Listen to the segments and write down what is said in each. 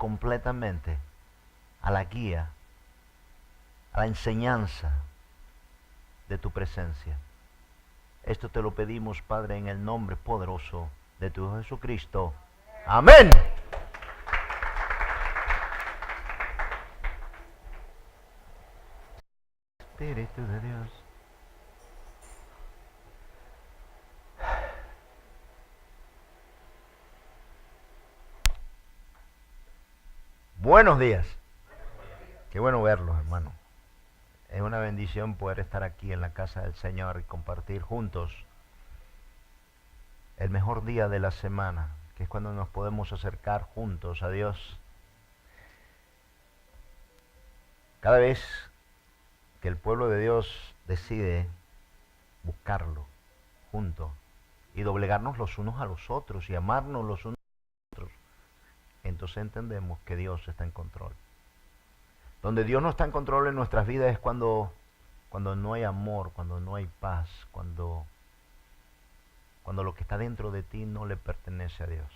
completamente a la guía, a la enseñanza de tu presencia. Esto te lo pedimos, Padre, en el nombre poderoso de tu Hijo Jesucristo. Amén. Espíritu de Dios. Buenos días. Qué bueno verlos, hermano. Es una bendición poder estar aquí en la casa del Señor y compartir juntos el mejor día de la semana, que es cuando nos podemos acercar juntos a Dios. Cada vez que el pueblo de Dios decide buscarlo juntos y doblegarnos los unos a los otros y amarnos los unos a los otros, entonces entendemos que Dios está en control. Donde Dios no está en control en nuestras vidas es cuando no hay amor, cuando no hay paz, cuando lo que está dentro de ti no le pertenece a Dios.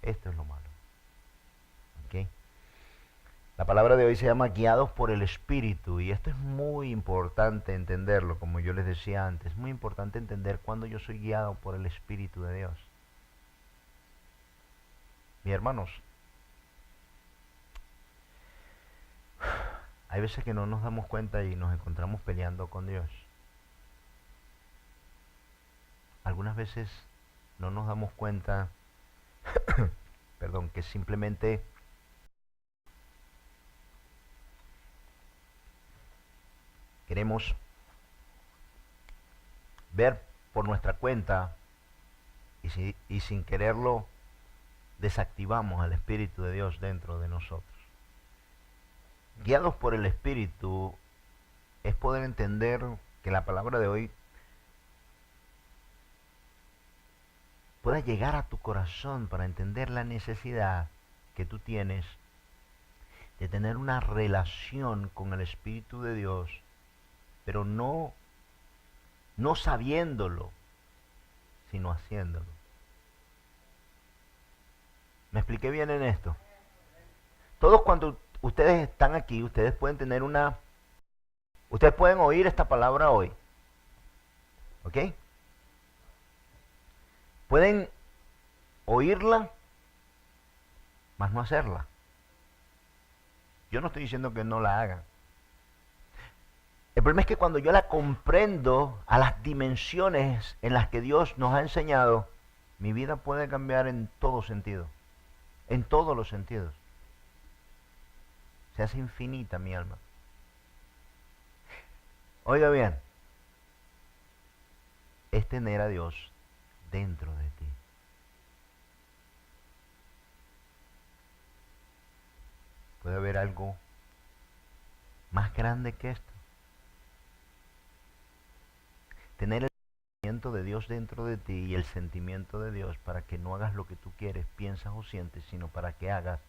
Esto es lo malo. ¿Ok? La palabra de hoy se llama guiados por el Espíritu, y esto es muy importante entenderlo, como yo les decía antes. Es muy importante entender cuando yo soy guiado por el Espíritu de Dios. Mis hermanos, hay veces que no nos damos cuenta y nos encontramos peleando con Dios. Algunas veces no nos damos cuenta, perdón, que simplemente queremos ver por nuestra cuenta y sin quererlo desactivamos al Espíritu de Dios dentro de nosotros. Guiados por el Espíritu es poder entender que la palabra de hoy pueda llegar a tu corazón para entender la necesidad que tú tienes de tener una relación con el Espíritu de Dios, pero no sabiéndolo, sino haciéndolo. ¿Me expliqué bien en esto? Todos cuando ustedes están aquí, ustedes pueden tener ustedes pueden oír esta palabra hoy. ¿Ok? Pueden oírla, mas no hacerla. Yo no estoy diciendo que no la hagan. El problema es que cuando yo la comprendo a las dimensiones en las que Dios nos ha enseñado, mi vida puede cambiar en todo sentido. En todos los sentidos. Se hace infinita mi alma. Oiga bien, es tener a Dios dentro de ti. ¿Puede haber algo más grande que esto? Tener el sentimiento de Dios dentro de ti y el sentimiento de Dios para que no hagas lo que tú quieres, piensas o sientes, sino para que hagas,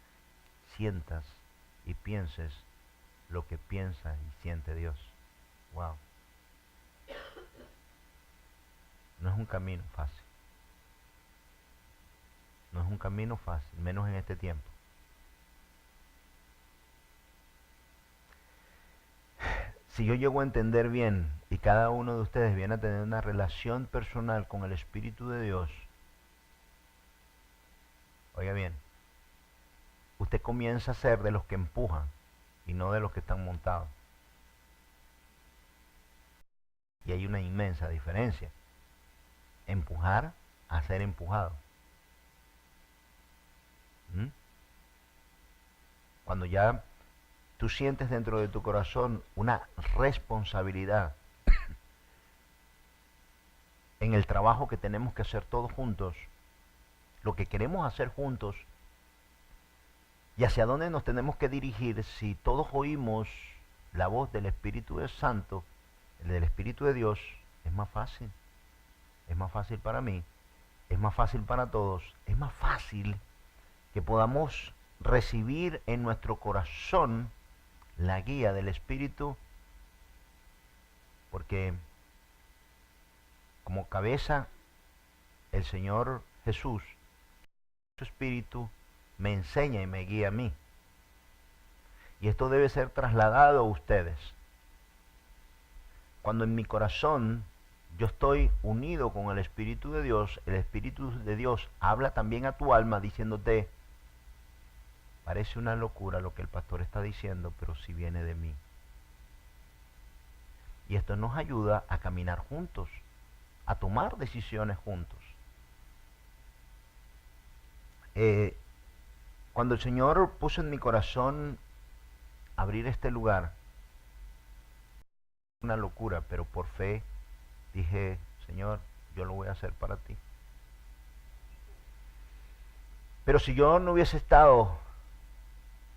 sientas y pienses lo que piensa y siente Dios. Wow. No es un camino fácil. No es un camino fácil, menos en este tiempo. Si yo llego a entender bien y cada uno de ustedes viene a tener una relación personal con el Espíritu de Dios, oiga bien, usted comienza a ser de los que empujan y no de los que están montados. Y hay una inmensa diferencia. Empujar a ser empujado. Cuando ya tú sientes dentro de tu corazón una responsabilidad en el trabajo que tenemos que hacer todos juntos, lo que queremos hacer juntos y hacia dónde nos tenemos que dirigir, si todos oímos la voz del Espíritu Santo, del Espíritu de Dios, es más fácil. Es más fácil para mí, es más fácil para todos, es más fácil que podamos recibir en nuestro corazón la guía del Espíritu, porque como cabeza el Señor Jesús, su Espíritu me enseña y me guía a mí. Y esto debe ser trasladado a ustedes. Cuando en mi corazón yo estoy unido con el Espíritu de Dios, el Espíritu de Dios habla también a tu alma diciéndote, parece una locura lo que el pastor está diciendo, pero si viene de mí. Y esto nos ayuda a caminar juntos, a tomar decisiones juntos. Cuando el Señor puso en mi corazón abrir este lugar, una locura, pero por fe dije, Señor, yo lo voy a hacer para ti. Pero si yo no hubiese estado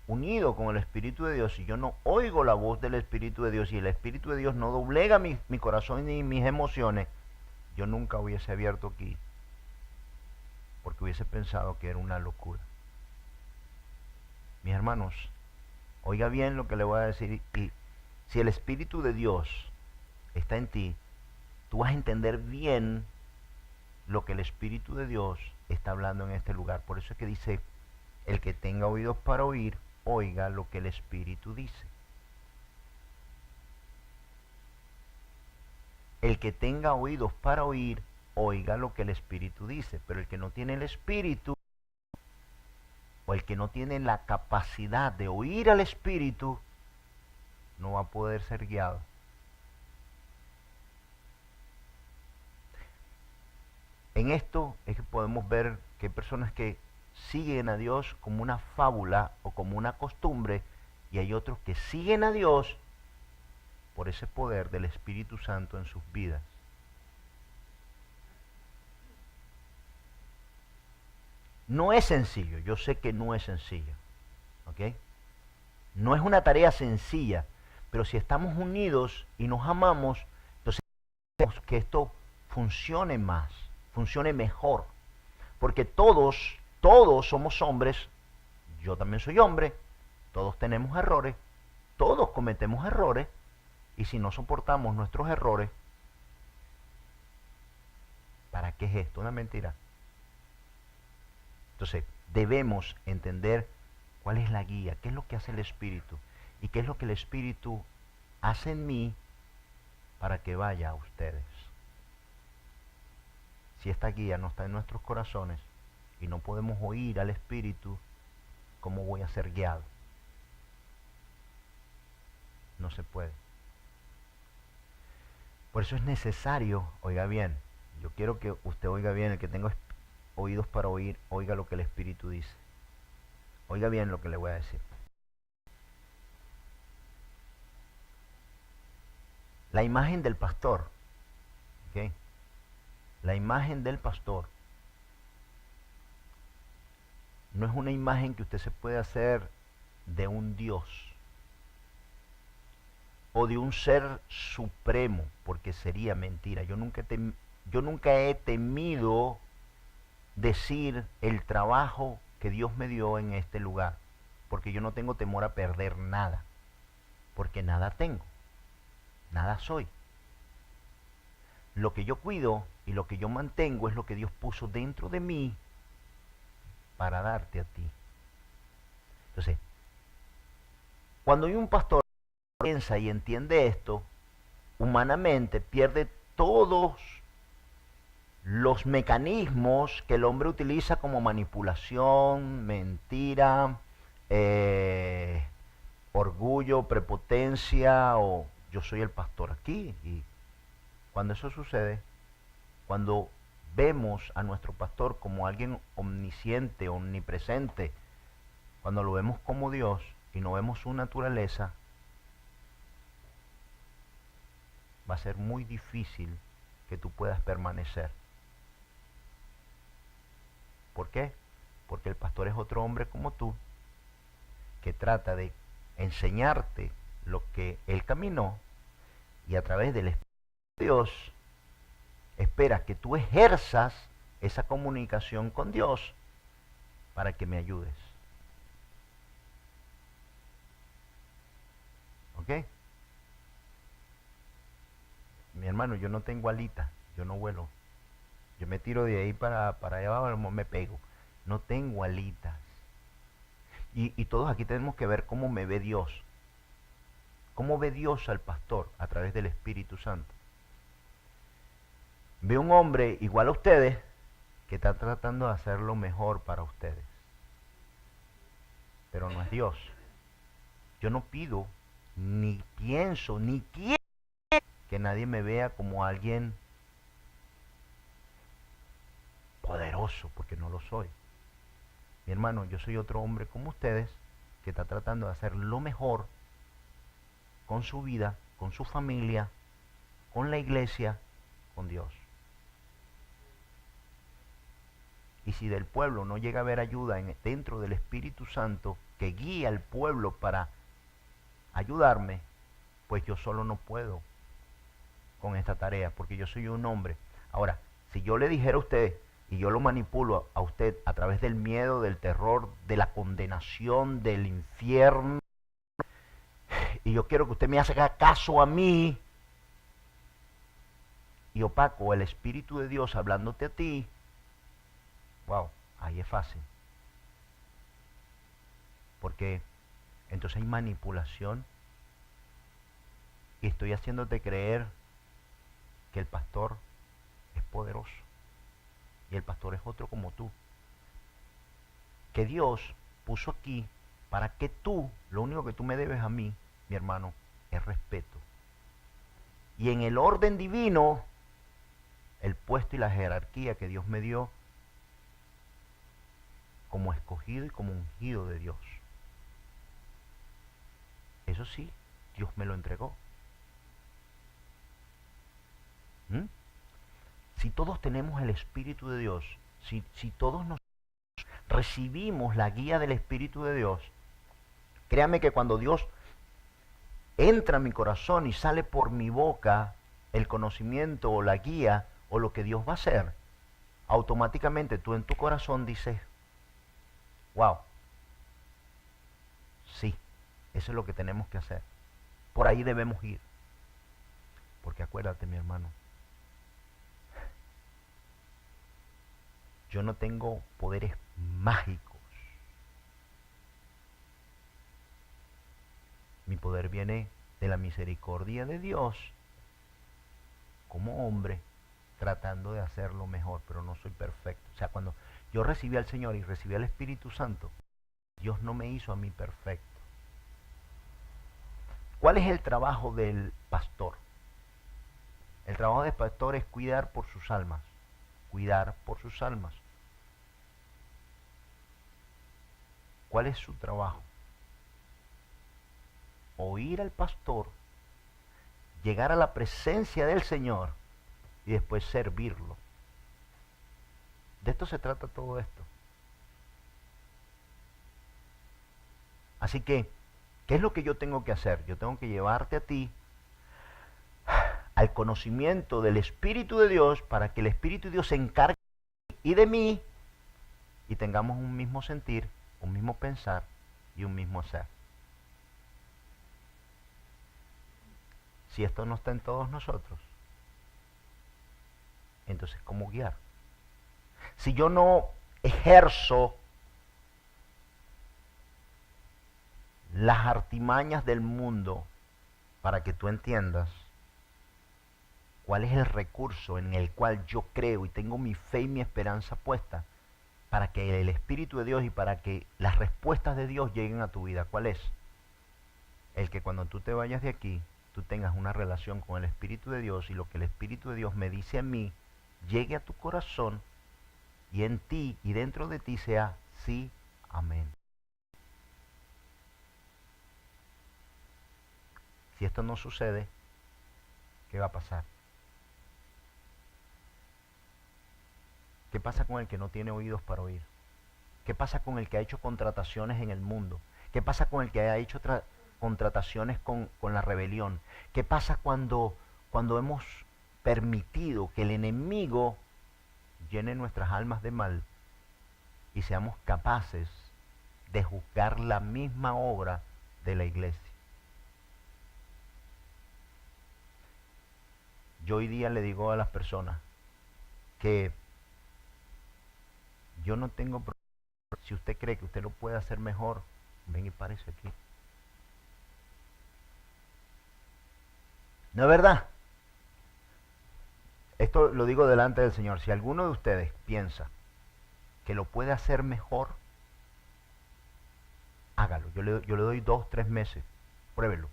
unido con el Espíritu de Dios, si yo no oigo la voz del Espíritu de Dios y el Espíritu de Dios no doblega mi corazón ni mis emociones, yo nunca hubiese abierto aquí, porque hubiese pensado que era una locura. Mis hermanos, oiga bien lo que le voy a decir, y si el Espíritu de Dios está en ti, tú vas a entender bien lo que el Espíritu de Dios está hablando en este lugar. Por eso es que dice, el que tenga oídos para oír, oiga lo que el Espíritu dice. El que tenga oídos para oír, oiga lo que el Espíritu dice. Pero el que no tiene el Espíritu, o el que no tiene la capacidad de oír al Espíritu, no va a poder ser guiado. En esto es que podemos ver que hay personas que siguen a Dios como una fábula o como una costumbre, y hay otros que siguen a Dios por ese poder del Espíritu Santo en sus vidas. No es sencillo, yo sé que no es sencillo, ¿ok? No es una tarea sencilla, pero si estamos unidos y nos amamos, entonces queremos que esto funcione más, funcione mejor, porque todos somos hombres, yo también soy hombre, todos tenemos errores, todos cometemos errores, y si no soportamos nuestros errores, ¿para qué es esto? Una mentira. Entonces, debemos entender cuál es la guía, qué es lo que hace el Espíritu, y qué es lo que el Espíritu hace en mí para que vaya a ustedes. Si esta guía no está en nuestros corazones y no podemos oír al Espíritu, ¿cómo voy a ser guiado? No se puede. Por eso es necesario, oiga bien, yo quiero que usted oiga bien, el que tenga oídos para oír, oiga lo que el Espíritu dice. Oiga bien lo que le voy a decir. La imagen del pastor, ¿ok? La imagen del pastor no es una imagen que usted se puede hacer de un Dios o de un ser supremo, porque sería mentira. Yo nunca he temido decir el trabajo que Dios me dio en este lugar, porque yo no tengo temor a perder nada, porque nada tengo, nada soy. Lo que yo cuido y lo que yo mantengo es lo que Dios puso dentro de mí para darte a ti. Entonces, cuando hay un pastor que piensa y entiende esto, humanamente pierde todos los mecanismos que el hombre utiliza como manipulación, mentira, orgullo, prepotencia, o yo soy el pastor aquí. Y cuando eso sucede, cuando vemos a nuestro pastor como alguien omnisciente, omnipresente, cuando lo vemos como Dios y no vemos su naturaleza, va a ser muy difícil que tú puedas permanecer. ¿Por qué? Porque el pastor es otro hombre como tú, que trata de enseñarte lo que él caminó, y a través del Espíritu de Dios espera que tú ejerzas esa comunicación con Dios para que me ayudes. ¿Ok? Mi hermano, yo no tengo alitas, yo no vuelo. Yo me tiro de ahí para allá abajo, me pego. No tengo alitas. Y todos aquí tenemos que ver cómo me ve Dios. ¿Cómo ve Dios al pastor? A través del Espíritu Santo. Ve un hombre igual a ustedes que está tratando de hacer lo mejor para ustedes. Pero no es Dios. Yo no pido, ni pienso, ni quiero que nadie me vea como alguien poderoso, porque no lo soy. Mi hermano, yo soy otro hombre como ustedes que está tratando de hacer lo mejor con su vida, con su familia, con la iglesia, con Dios. Y si del pueblo no llega a haber ayuda dentro del Espíritu Santo que guía al pueblo para ayudarme, pues yo solo no puedo con esta tarea, porque yo soy un hombre. Ahora, si yo le dijera a usted, y yo lo manipulo a usted a través del miedo, del terror, de la condenación, del infierno, y yo quiero que usted me haga caso a mí, y opaco el Espíritu de Dios hablándote a ti, wow, ahí es fácil. Porque entonces hay manipulación y estoy haciéndote creer que el pastor es poderoso y el pastor es otro como tú. Que Dios puso aquí para que tú, lo único que tú me debes a mí, mi hermano, es respeto. Y en el orden divino, el puesto y la jerarquía que Dios me dio como escogido y como ungido de Dios. Eso sí, Dios me lo entregó. ¿Mm? Si todos tenemos el Espíritu de Dios, si todos nos recibimos la guía del Espíritu de Dios, créame que cuando Dios entra en mi corazón y sale por mi boca el conocimiento o la guía o lo que Dios va a hacer, automáticamente tú en tu corazón dices, wow, sí, eso es lo que tenemos que hacer. Por ahí debemos ir. Porque acuérdate, mi hermano, yo no tengo poderes mágicos. Mi poder viene de la misericordia de Dios como hombre, tratando de hacerlo mejor, pero no soy perfecto. O sea, cuando yo recibí al Señor y recibí al Espíritu Santo, Dios no me hizo a mí perfecto. ¿Cuál es el trabajo del pastor? El trabajo del pastor es cuidar por sus almas. Cuidar por sus almas. ¿Cuál es su trabajo? Oír al pastor, llegar a la presencia del Señor y después servirlo. De esto se trata todo esto. Así que, ¿qué es lo que yo tengo que hacer? Yo tengo que llevarte a ti al conocimiento del Espíritu de Dios para que el Espíritu de Dios se encargue de ti y de mí y tengamos un mismo sentir, un mismo pensar y un mismo ser. Si esto no está en todos nosotros, entonces ¿cómo guiar? Si yo no ejerzo las artimañas del mundo para que tú entiendas cuál es el recurso en el cual yo creo y tengo mi fe y mi esperanza puesta para que el Espíritu de Dios y para que las respuestas de Dios lleguen a tu vida, ¿cuál es? El que cuando tú te vayas de aquí, tú tengas una relación con el Espíritu de Dios y lo que el Espíritu de Dios me dice a mí, llegue a tu corazón y en ti y dentro de ti sea sí, amén. Si esto no sucede, ¿qué va a pasar? ¿Qué pasa con el que no tiene oídos para oír? ¿Qué pasa con el que ha hecho contrataciones en el mundo? ¿Qué pasa con el que ha hecho contrataciones con la rebelión? ¿Qué pasa cuando hemos permitido que el enemigo llene nuestras almas de mal y seamos capaces de juzgar la misma obra de la iglesia? Yo hoy día le digo a las personas que yo no tengo problema. Si usted cree que usted lo puede hacer mejor, Ven y párese aquí. ¿No es verdad? Esto lo digo delante del Señor. Si alguno de ustedes piensa que lo puede hacer mejor, hágalo. Yo le doy 2, 3 meses. Pruébelo.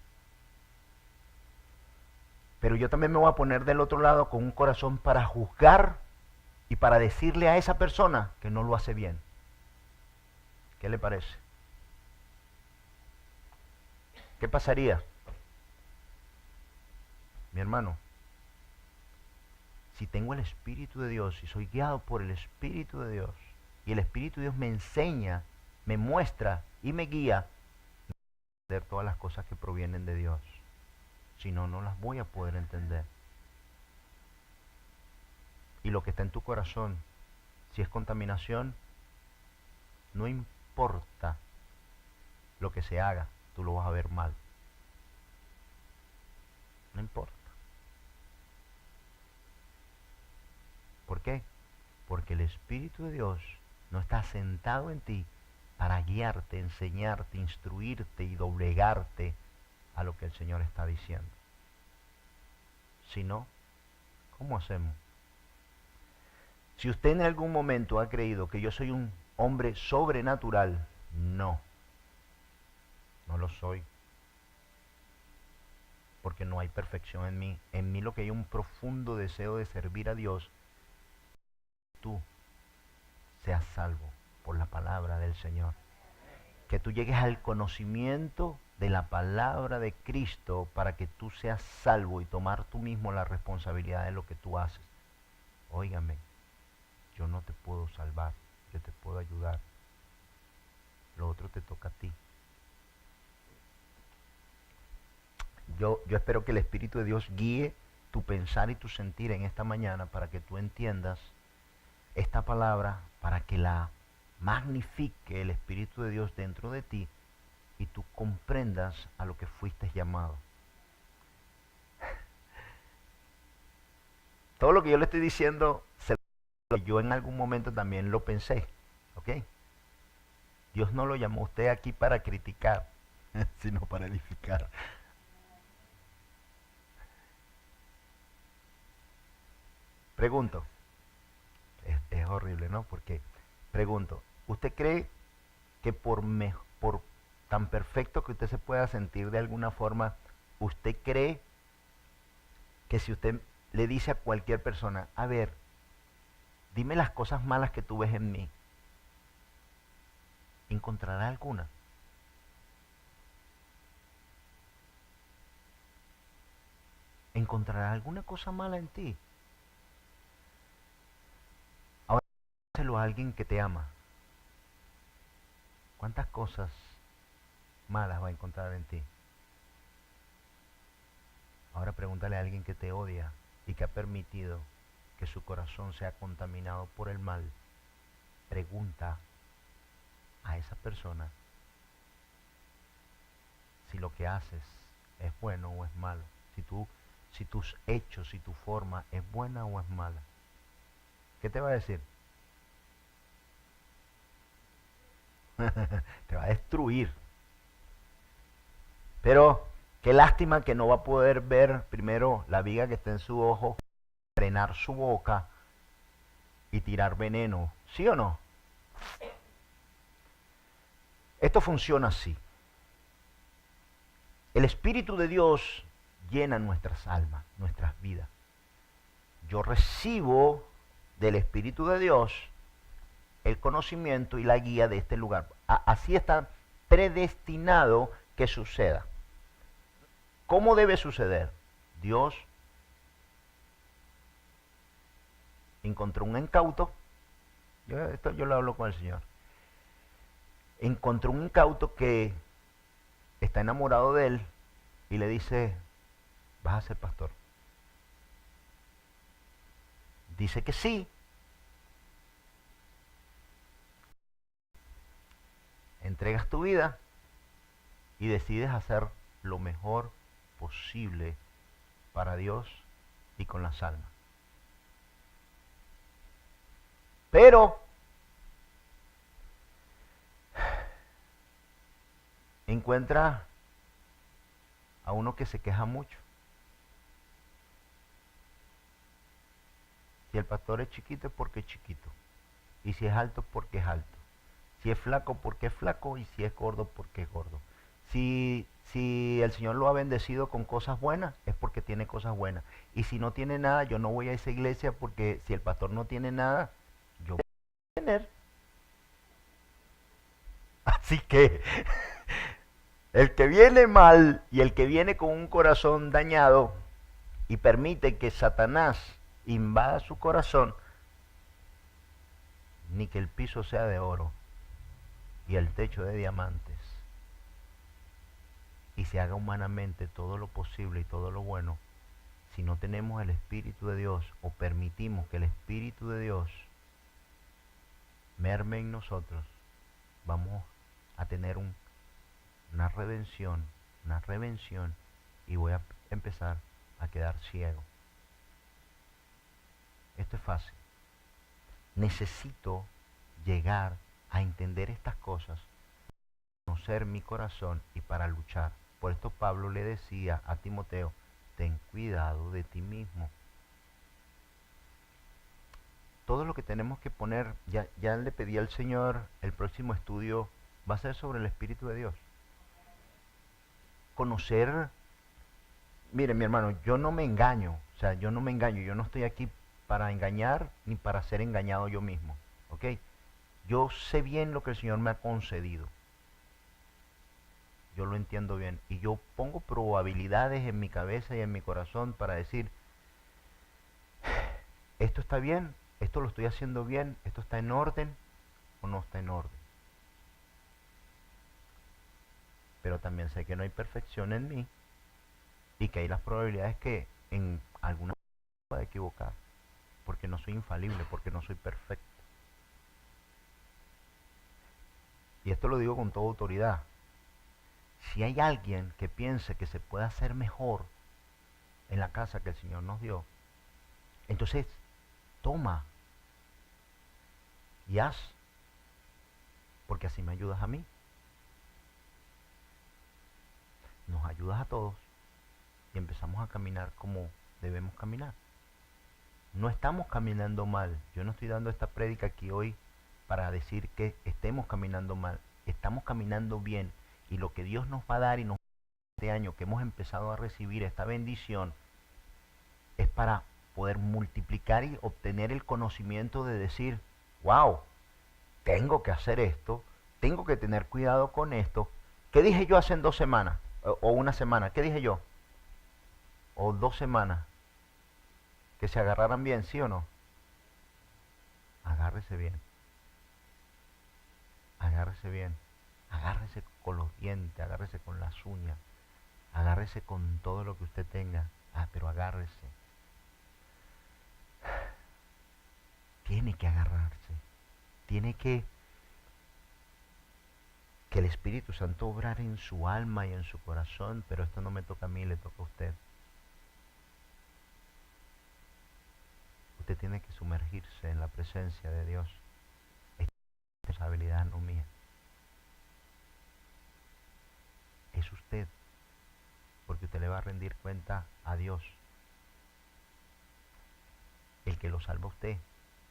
Pero yo también me voy a poner del otro lado con un corazón para juzgar y para decirle a esa persona que no lo hace bien. ¿Qué le parece? ¿Qué pasaría? Mi hermano, si tengo el Espíritu de Dios y soy guiado por el Espíritu de Dios, y el Espíritu de Dios me enseña, me muestra y me guía a entender todas las cosas que provienen de Dios. Si no, no las voy a poder entender. Y lo que está en tu corazón, si es contaminación, no importa lo que se haga, tú lo vas a ver mal. No importa. ¿Por qué? Porque el Espíritu de Dios no está sentado en ti para guiarte, enseñarte, instruirte y doblegarte a lo que el Señor está diciendo. Si no, ¿cómo hacemos? Si usted en algún momento ha creído que yo soy un hombre sobrenatural, no lo soy. Porque no hay perfección en mí. En mí lo que hay un profundo deseo de servir a Dios. Tú seas salvo por la palabra del Señor. Que tú llegues al conocimiento de la palabra de Cristo para que tú seas salvo y tomar tú mismo la responsabilidad de lo que tú haces. Óigame, yo no te puedo salvar, yo te puedo ayudar. Lo otro te toca a ti. Yo espero que el Espíritu de Dios guíe tu pensar y tu sentir en esta mañana para que tú entiendas esta palabra, para que la magnifique el Espíritu de Dios dentro de ti y tú comprendas a lo que fuiste llamado. Todo lo que yo le estoy diciendo, yo en algún momento también lo pensé, ¿ok? Dios no lo llamó a usted aquí para criticar, sino para edificar. Pregunto, es horrible, ¿no? Porque, pregunto, ¿usted cree que por tan perfecto que usted se pueda sentir de alguna forma, usted cree que si usted le dice a cualquier persona, a ver, dime las cosas malas que tú ves en mí, ¿encontrará alguna? ¿Encontrará alguna cosa mala en ti? Ahora, díselo a alguien que te ama. ¿Cuántas cosas malas va a encontrar en ti? Ahora pregúntale a alguien que te odia y que ha permitido que su corazón sea contaminado por el mal. Pregunta a esa persona si lo que haces es bueno o es malo. Si tus hechos y tu forma es buena o es mala. ¿Qué te va a decir? Te va a destruir. Pero qué lástima que no va a poder ver primero la viga que está en su ojo, frenar su boca y tirar veneno. ¿Sí o no? Esto funciona así. El Espíritu de Dios llena nuestras almas, nuestras vidas. Yo recibo del Espíritu de Dios el conocimiento y la guía de este lugar. Así está predestinado que suceda. ¿Cómo debe suceder? Dios encontró un incauto. Esto yo lo hablo con el Señor. Encontró un incauto que está enamorado de él y le dice, vas a ser pastor. Dice que sí. Entregas tu vida y decides hacer lo mejor posible para Dios y con las almas. Pero encuentra a uno que se queja mucho. Si el pastor es chiquito es porque es chiquito. Y si es alto es porque es alto. Si es flaco porque es flaco. Y si es gordo porque es gordo. Si el Señor lo ha bendecido con cosas buenas, es porque tiene cosas buenas. Y si no tiene nada, yo no voy a esa iglesia porque si el pastor no tiene nada, yo voy a tener. Así que el que viene mal y el que viene con un corazón dañado y permite que Satanás invada su corazón, ni que el piso sea de oro y el techo de diamantes, y se haga humanamente todo lo posible y todo lo bueno, si no tenemos el Espíritu de Dios o permitimos que el Espíritu de Dios merme en nosotros, vamos a tener una redención, una revención, y voy a empezar a quedar ciego. Esto es fácil. Necesito llegar a entender estas cosas, conocer mi corazón y para luchar. Por esto Pablo le decía a Timoteo, ten cuidado de ti mismo. Todo lo que tenemos que poner, ya le pedí al Señor, el próximo estudio va a ser sobre el Espíritu de Dios. Conocer, mire mi hermano, yo no me engaño, yo no estoy aquí para engañar ni para ser engañado yo mismo, ¿ok? Yo sé bien lo que el Señor me ha concedido. Yo lo entiendo bien. Y yo pongo probabilidades en mi cabeza y en mi corazón para decir, esto está bien, esto lo estoy haciendo bien, esto está en orden o no está en orden. Pero también sé que no hay perfección en mí y que hay las probabilidades que en alguna me pueda equivocar, porque no soy infalible, porque no soy perfecto. Y esto lo digo con toda autoridad. Si hay alguien que piense que se puede hacer mejor en la casa que el Señor nos dio, entonces toma y haz, porque así me ayudas a mí. Nos ayudas a todos y empezamos a caminar como debemos caminar. No estamos caminando mal. Yo no estoy dando esta prédica aquí hoy para decir que estemos caminando mal. Estamos caminando bien. Y lo que Dios nos va a dar y nos va a dar este año que hemos empezado a recibir esta bendición es para poder multiplicar y obtener el conocimiento de decir, wow, tengo que hacer esto, tengo que tener cuidado con esto. ¿Qué dije yo hace 2 semanas? O una semana, ¿qué dije yo? O 2 semanas. Que se agarraran bien, ¿sí o no? Agárrese bien. Agárrese bien. Agárrese con los dientes, agárrese con las uñas, agárrese con todo lo que usted tenga. Pero agárrese. Tiene que agarrarse. Tiene que el Espíritu Santo obrar en su alma y en su corazón, pero esto no me toca a mí, le toca a usted. Usted tiene que sumergirse en la presencia de Dios. Es responsabilidad no mía. Es usted, porque usted le va a rendir cuenta a Dios. El que lo salva a usted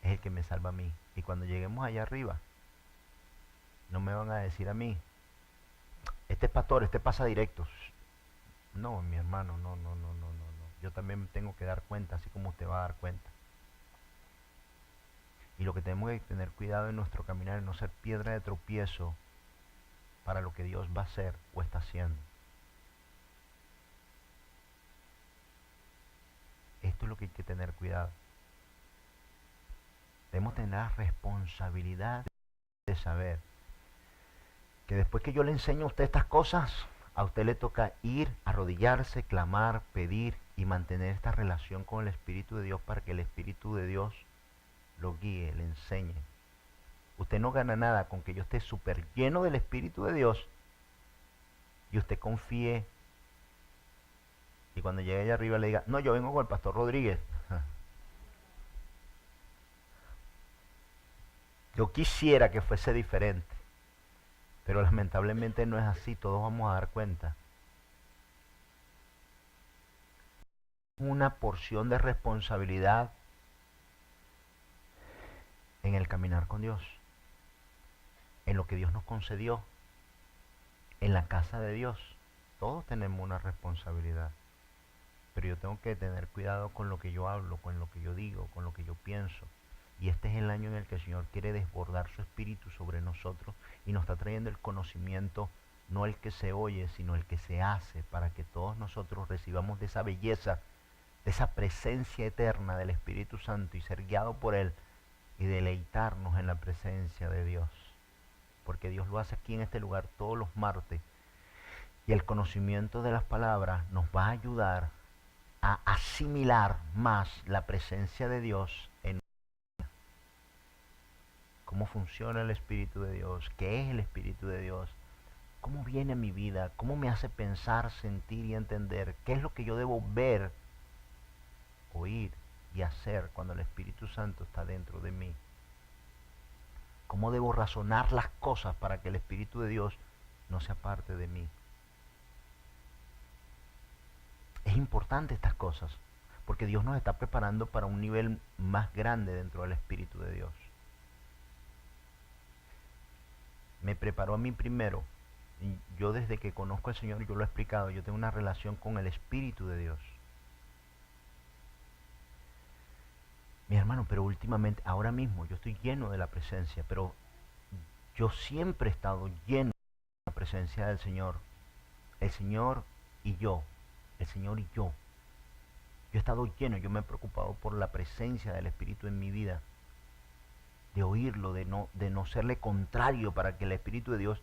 es el que me salva a mí. Y cuando lleguemos allá arriba, no me van a decir a mí, este es pastor, este pasa directos. No, mi hermano, no. Yo también tengo que dar cuenta, así como usted va a dar cuenta. Y lo que tenemos que tener cuidado en nuestro caminar es no ser piedra de tropiezo para lo que Dios va a hacer o está haciendo. Esto es lo que hay que tener cuidado. Debemos tener la responsabilidad de saber que después que yo le enseño a usted estas cosas, a usted le toca ir, arrodillarse, clamar, pedir y mantener esta relación con el Espíritu de Dios para que el Espíritu de Dios lo guíe, le enseñe. Usted no gana nada con que yo esté súper lleno del Espíritu de Dios y usted confíe y cuando llegue allá arriba le diga, no, yo vengo con el pastor Rodríguez. Yo quisiera que fuese diferente. Pero lamentablemente no es así, todos vamos a dar cuenta. Una porción de responsabilidad en el caminar con Dios, en lo que Dios nos concedió, en la casa de Dios. Todos tenemos una responsabilidad, pero yo tengo que tener cuidado con lo que yo hablo, con lo que yo digo, con lo que yo pienso. Y este es el año en el que el Señor quiere desbordar su espíritu sobre nosotros y nos está trayendo el conocimiento, no el que se oye, sino el que se hace, para que todos nosotros recibamos de esa belleza, de esa presencia eterna del Espíritu Santo y ser guiados por Él y deleitarnos en la presencia de Dios. Porque Dios lo hace aquí en este lugar todos los martes. Y el conocimiento de las palabras nos va a ayudar a asimilar más la presencia de Dios en cómo funciona el Espíritu de Dios, qué es el Espíritu de Dios, cómo viene a mi vida, cómo me hace pensar, sentir y entender, qué es lo que yo debo ver, oír y hacer cuando el Espíritu Santo está dentro de mí. Cómo debo razonar las cosas para que el Espíritu de Dios no sea parte de mí. Es importante estas cosas, porque Dios nos está preparando para un nivel más grande dentro del Espíritu de Dios. Me preparó a mí primero. Yo desde que conozco al Señor, yo lo he explicado, yo tengo una relación con el Espíritu de Dios. Mi hermano, pero últimamente, ahora mismo, yo estoy lleno de la presencia, pero yo siempre he estado lleno de la presencia del Señor. El Señor y yo. El Señor y yo. Yo he estado lleno, yo me he preocupado por la presencia del Espíritu en mi vida. De oírlo, de no serle contrario para que el Espíritu de Dios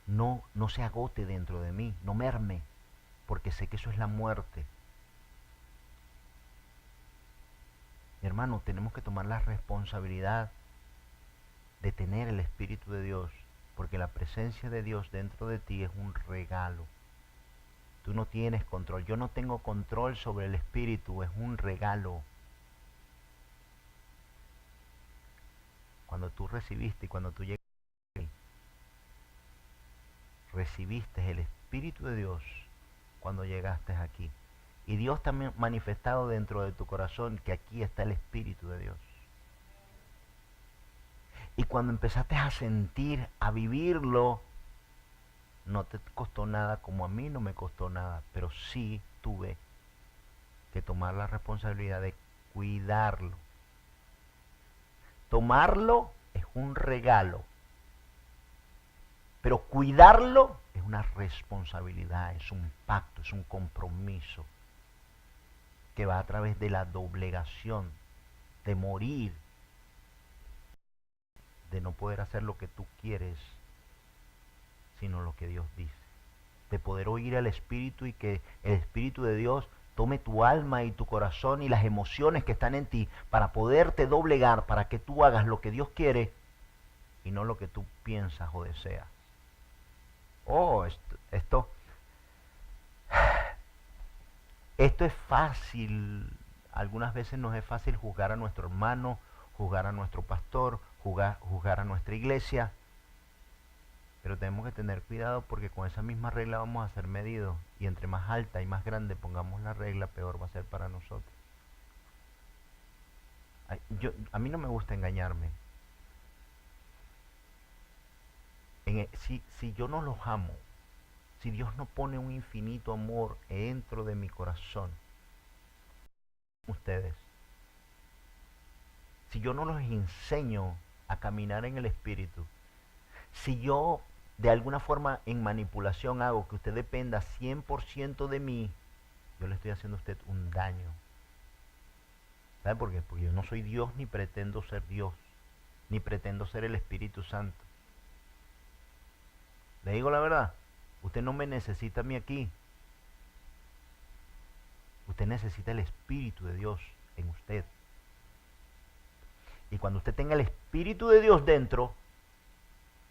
no se agote dentro de mí, no merme, porque sé que eso es la muerte. Mi hermano, tenemos que tomar la responsabilidad de tener el Espíritu de Dios, porque la presencia de Dios dentro de ti es un regalo. Tú no tienes control, yo no tengo control sobre el Espíritu, es un regalo. Cuando tú recibiste y cuando tú llegaste, recibiste el Espíritu de Dios cuando llegaste aquí. Y Dios también manifestado dentro de tu corazón que aquí está el Espíritu de Dios. Y cuando empezaste a sentir, a vivirlo, no te costó nada como a mí no me costó nada, pero sí tuve que tomar la responsabilidad de cuidarlo. Tomarlo es un regalo, pero cuidarlo es una responsabilidad, es un pacto, es un compromiso que va a través de la doblegación, de morir, de no poder hacer lo que tú quieres, sino lo que Dios dice. De poder oír al Espíritu y que el Espíritu de Dios tome tu alma y tu corazón y las emociones que están en ti para poderte doblegar, para que tú hagas lo que Dios quiere y no lo que tú piensas o deseas. Oh, esto es fácil. Algunas veces nos es fácil juzgar a nuestro hermano, juzgar a nuestro pastor, juzgar a nuestra iglesia. Pero tenemos que tener cuidado porque con esa misma regla vamos a ser medidos. Y entre más alta y más grande pongamos la regla, peor va a ser para nosotros. A mí no me gusta engañarme. Si yo no los amo, si Dios no pone un infinito amor dentro de mi corazón, ustedes, si yo no los enseño a caminar en el Espíritu, si yo de alguna forma en manipulación hago que usted dependa 100% de mí, yo le estoy haciendo a usted un daño. ¿Sabe por qué? Porque yo no soy Dios ni pretendo ser Dios, ni pretendo ser el Espíritu Santo. Le digo la verdad, usted no me necesita a mí aquí. Usted necesita el Espíritu de Dios en usted. Y cuando usted tenga el Espíritu de Dios dentro,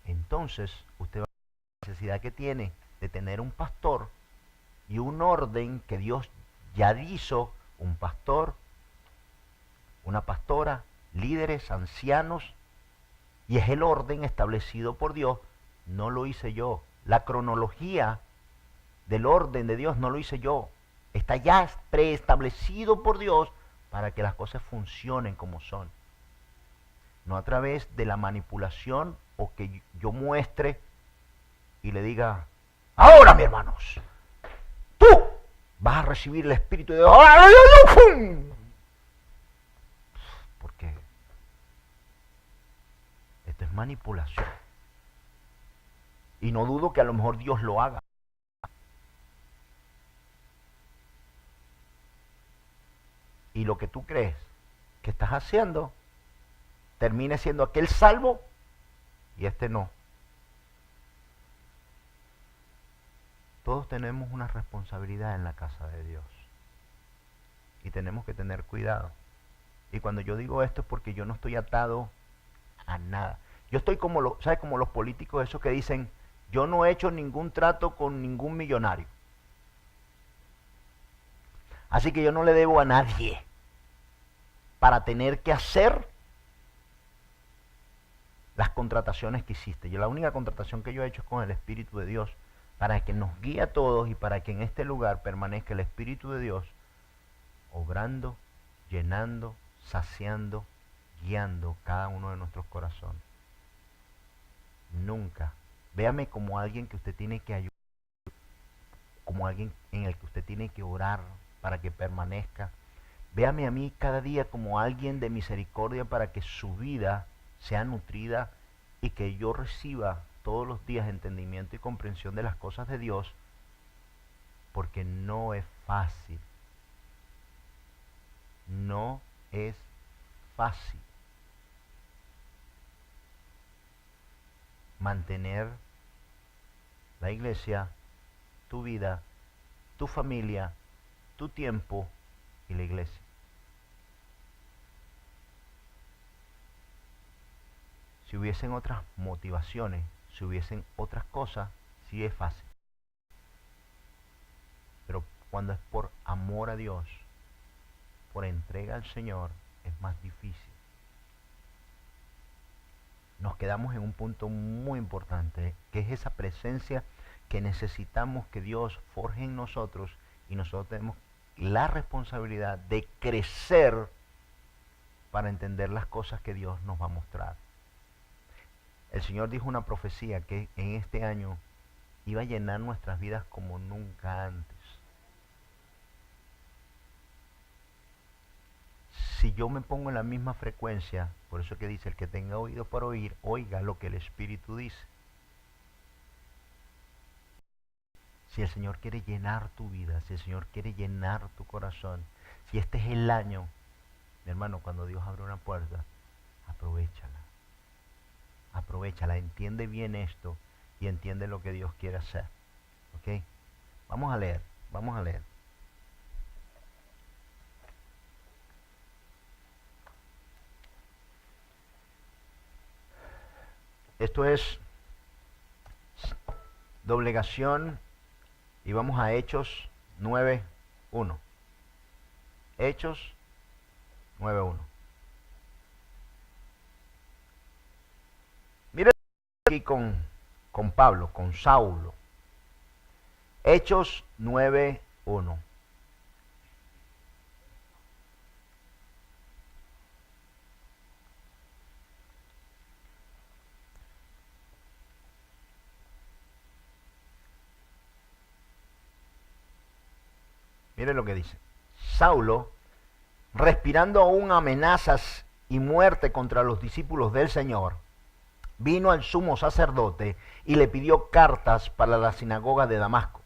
entonces usted va a ver la necesidad que tiene de tener un pastor y un orden que Dios ya hizo, un pastor, una pastora, líderes, ancianos, y es el orden establecido por Dios no lo hice yo. La cronología del orden de Dios no lo hice yo. Está ya preestablecido por Dios para que las cosas funcionen como son. No a través de la manipulación o que yo muestre y le diga, ahora, mis hermanos, tú vas a recibir el Espíritu de Dios. Porque esto es manipulación. Y no dudo que a lo mejor Dios lo haga. Y lo que tú crees que estás haciendo termine siendo aquel salvo y este no. Todos tenemos una responsabilidad en la casa de Dios y tenemos que tener cuidado. Y cuando yo digo esto es porque yo no estoy atado a nada. Yo estoy como ¿sabes? Como los políticos esos que dicen, yo no he hecho ningún trato con ningún millonario. Así que yo no le debo a nadie para tener que hacer las contrataciones que hiciste. Yo la única contratación que yo he hecho es con el Espíritu de Dios, para que nos guíe a todos y para que en este lugar permanezca el Espíritu de Dios, obrando, llenando, saciando, guiando cada uno de nuestros corazones. Nunca. Véame como alguien que usted tiene que ayudar, como alguien en el que usted tiene que orar para que permanezca. Véame a mí cada día como alguien de misericordia para que su vida sea nutrida y que yo reciba todos los días entendimiento y comprensión de las cosas de Dios, porque no es fácil. No es fácil mantener la iglesia, tu vida, tu familia, tu tiempo y la iglesia. Si hubiesen otras motivaciones, si hubiesen otras cosas, sí es fácil. Pero cuando es por amor a Dios, por entrega al Señor, es más difícil. Nos quedamos en un punto muy importante, que es esa presencia que necesitamos que Dios forje en nosotros, y nosotros tenemos la responsabilidad de crecer para entender las cosas que Dios nos va a mostrar. El Señor dijo una profecía que en este año iba a llenar nuestras vidas como nunca antes. Si yo me pongo en la misma frecuencia, por eso que dice, el que tenga oído para oír, oiga lo que el Espíritu dice. Si el Señor quiere llenar tu vida, si el Señor quiere llenar tu corazón, si este es el año, mi hermano, cuando Dios abre una puerta, aprovéchala. Aprovéchala, entiende bien esto y entiende lo que Dios quiere hacer. ¿Ok? Vamos a leer, vamos a leer. Esto es doblegación y vamos a Hechos 9:1. Hechos 9:1. Mira aquí con Pablo, con Saulo. Hechos 9:1. Mire lo que dice. Saulo, respirando aún amenazas y muerte contra los discípulos del Señor, vino al sumo sacerdote y le pidió cartas para la sinagoga de Damasco,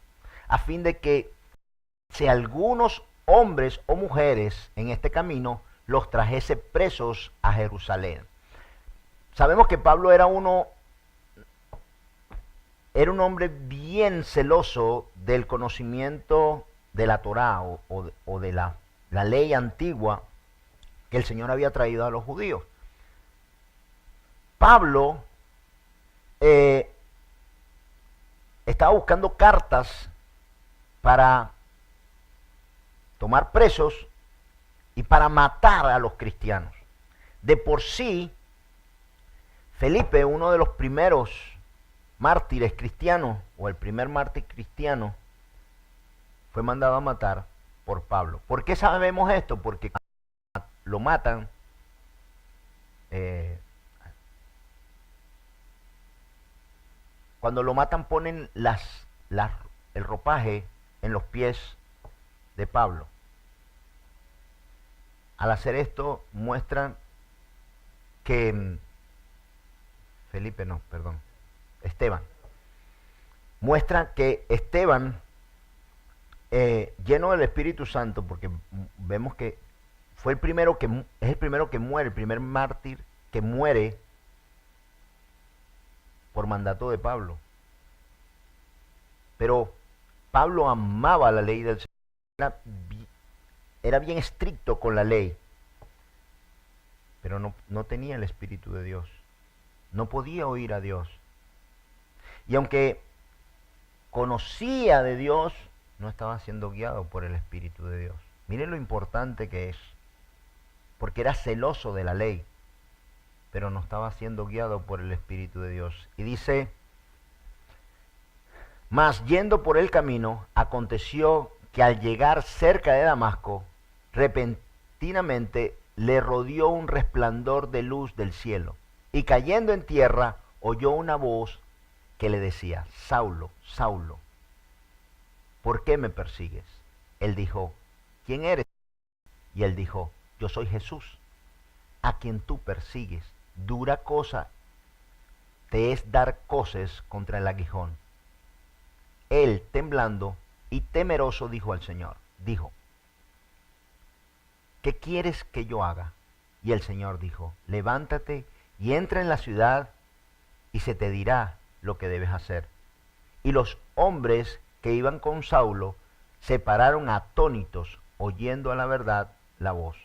a fin de que si algunos hombres o mujeres en este camino los trajese presos a Jerusalén. Sabemos que Pablo era un hombre bien celoso del conocimiento de la Torá o de la ley antigua que el Señor había traído a los judíos. Pablo estaba buscando cartas para tomar presos y para matar a los cristianos. De por sí, Felipe, uno de los primeros mártires cristianos, o el primer mártir cristiano, fue mandado a matar por Pablo. ¿Por qué sabemos esto? Porque lo matan, cuando lo matan ponen el ropaje en los pies de Pablo. Al hacer esto muestran que Esteban, muestra que Esteban, lleno del Espíritu Santo, porque vemos que fue el primero es el primero que muere, el primer mártir que muere por mandato de Pablo. Pero Pablo amaba la ley del Señor, era bien estricto con la ley, pero no tenía el Espíritu de Dios, no podía oír a Dios. Y aunque conocía de Dios, no estaba siendo guiado por el Espíritu de Dios. Miren lo importante que es, porque era celoso de la ley, pero no estaba siendo guiado por el Espíritu de Dios. Y dice, mas yendo por el camino, aconteció que al llegar cerca de Damasco, repentinamente le rodeó un resplandor de luz del cielo, y cayendo en tierra, oyó una voz que le decía, Saulo, Saulo, ¿por qué me persigues? Él dijo, ¿quién eres? Y él dijo, yo soy Jesús, a quien tú persigues. Dura cosa te es dar coces contra el aguijón. Él, temblando y temeroso, dijo al Señor, ¿qué quieres que yo haga? Y el Señor dijo, levántate y entra en la ciudad y se te dirá lo que debes hacer. Y los hombres que iban con Saulo se pararon atónitos, oyendo a la verdad la voz,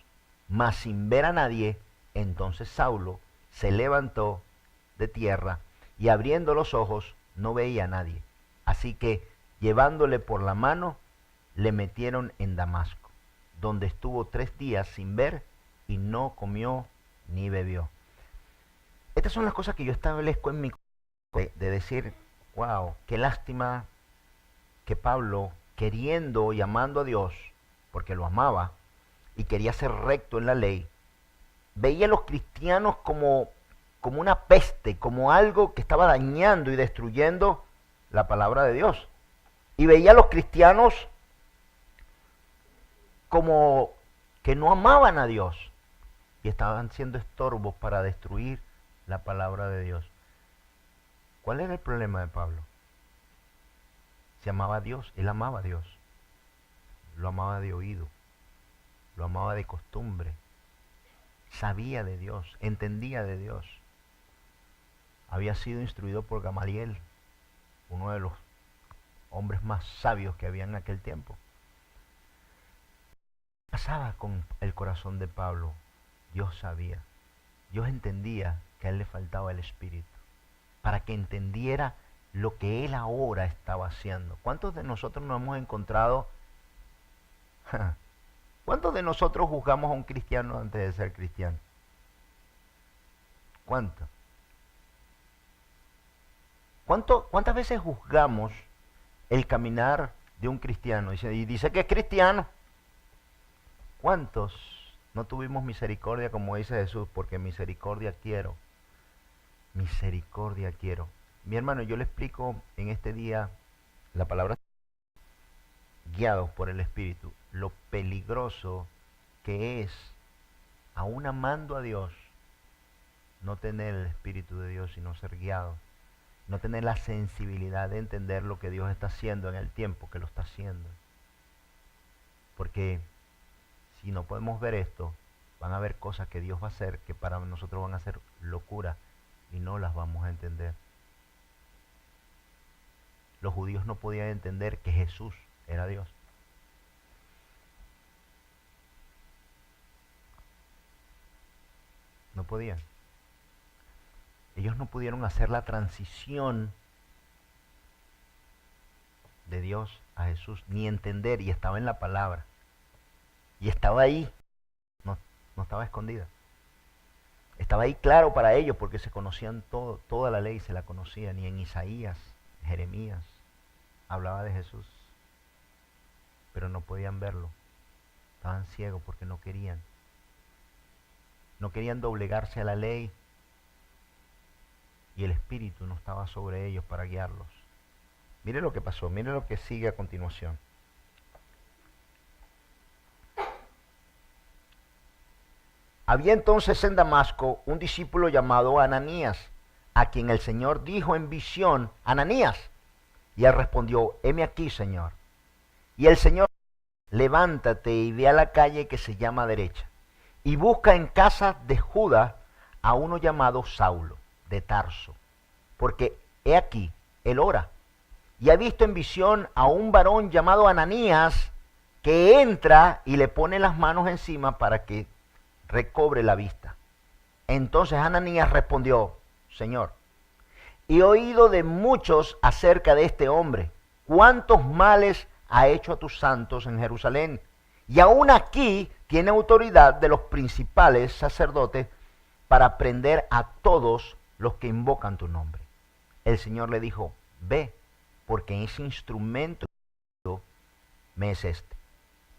mas sin ver a nadie. Entonces Saulo se levantó de tierra y abriendo los ojos no veía a nadie. Así que llevándole por la mano le metieron en Damasco, donde estuvo 3 días sin ver y no comió ni bebió. Estas son las cosas que yo establezco en mi de decir, wow, qué lástima que Pablo, queriendo y amando a Dios, porque lo amaba y quería ser recto en la ley, veía a los cristianos como una peste, como algo que estaba dañando y destruyendo la palabra de Dios. Y veía a los cristianos como que no amaban a Dios y estaban siendo estorbos para destruir la palabra de Dios. ¿Cuál era el problema de Pablo? Se amaba a Dios, él amaba a Dios. Lo amaba de oído, lo amaba de costumbre, sabía de Dios, entendía de Dios. Había sido instruido por Gamaliel, uno de los hombres más sabios que había en aquel tiempo. ¿Qué pasaba con el corazón de Pablo? Dios sabía, Dios entendía que a él le faltaba el Espíritu, para que entendiera lo que él ahora estaba haciendo. ¿Cuántos de nosotros nos hemos encontrado? ¿Cuántos de nosotros juzgamos a un cristiano antes de ser cristiano? ¿Cuántos? ¿Cuántas veces juzgamos el caminar de un cristiano? Y dice que es cristiano. ¿Cuántos no tuvimos misericordia, como dice Jesús? Porque misericordia quiero. Misericordia quiero. Mi hermano, yo le explico en este día la palabra guiados por el Espíritu, lo peligroso que es, aún amando a Dios, no tener el Espíritu de Dios, sino ser guiado, no tener la sensibilidad de entender lo que Dios está haciendo en el tiempo que lo está haciendo. Porque si no podemos ver esto, van a haber cosas que Dios va a hacer que para nosotros van a ser locura y no las vamos a entender. Los judíos no podían entender que Jesús era Dios. No podían. Ellos no pudieron hacer la transición de Dios a Jesús, ni entender, y estaba en la palabra. Y estaba ahí, no estaba escondida. Estaba ahí claro para ellos porque se conocían toda la ley se la conocían. Y en Isaías, Jeremías, hablaba de Jesús. Pero no podían verlo. Estaban ciegos porque no querían. No querían doblegarse a la ley. Y el Espíritu no estaba sobre ellos para guiarlos. Mire lo que pasó, mire lo que sigue a continuación. Había entonces en Damasco un discípulo llamado Ananías, a quien el Señor dijo en visión, Ananías. Y él respondió, heme aquí, Señor. Y el Señor, levántate y ve a la calle que se llama derecha, y busca en casa de Judas a uno llamado Saulo, de Tarso, porque he aquí, él ora, y ha visto en visión a un varón llamado Ananías, que entra y le pone las manos encima para que recobre la vista. Entonces Ananías respondió, Señor, he oído de muchos acerca de este hombre, cuántos males ha hecho a tus santos en Jerusalén, y aún aquí tiene autoridad de los principales sacerdotes para prender a todos los que invocan tu nombre. El Señor le dijo, ve, porque ese instrumento me es este,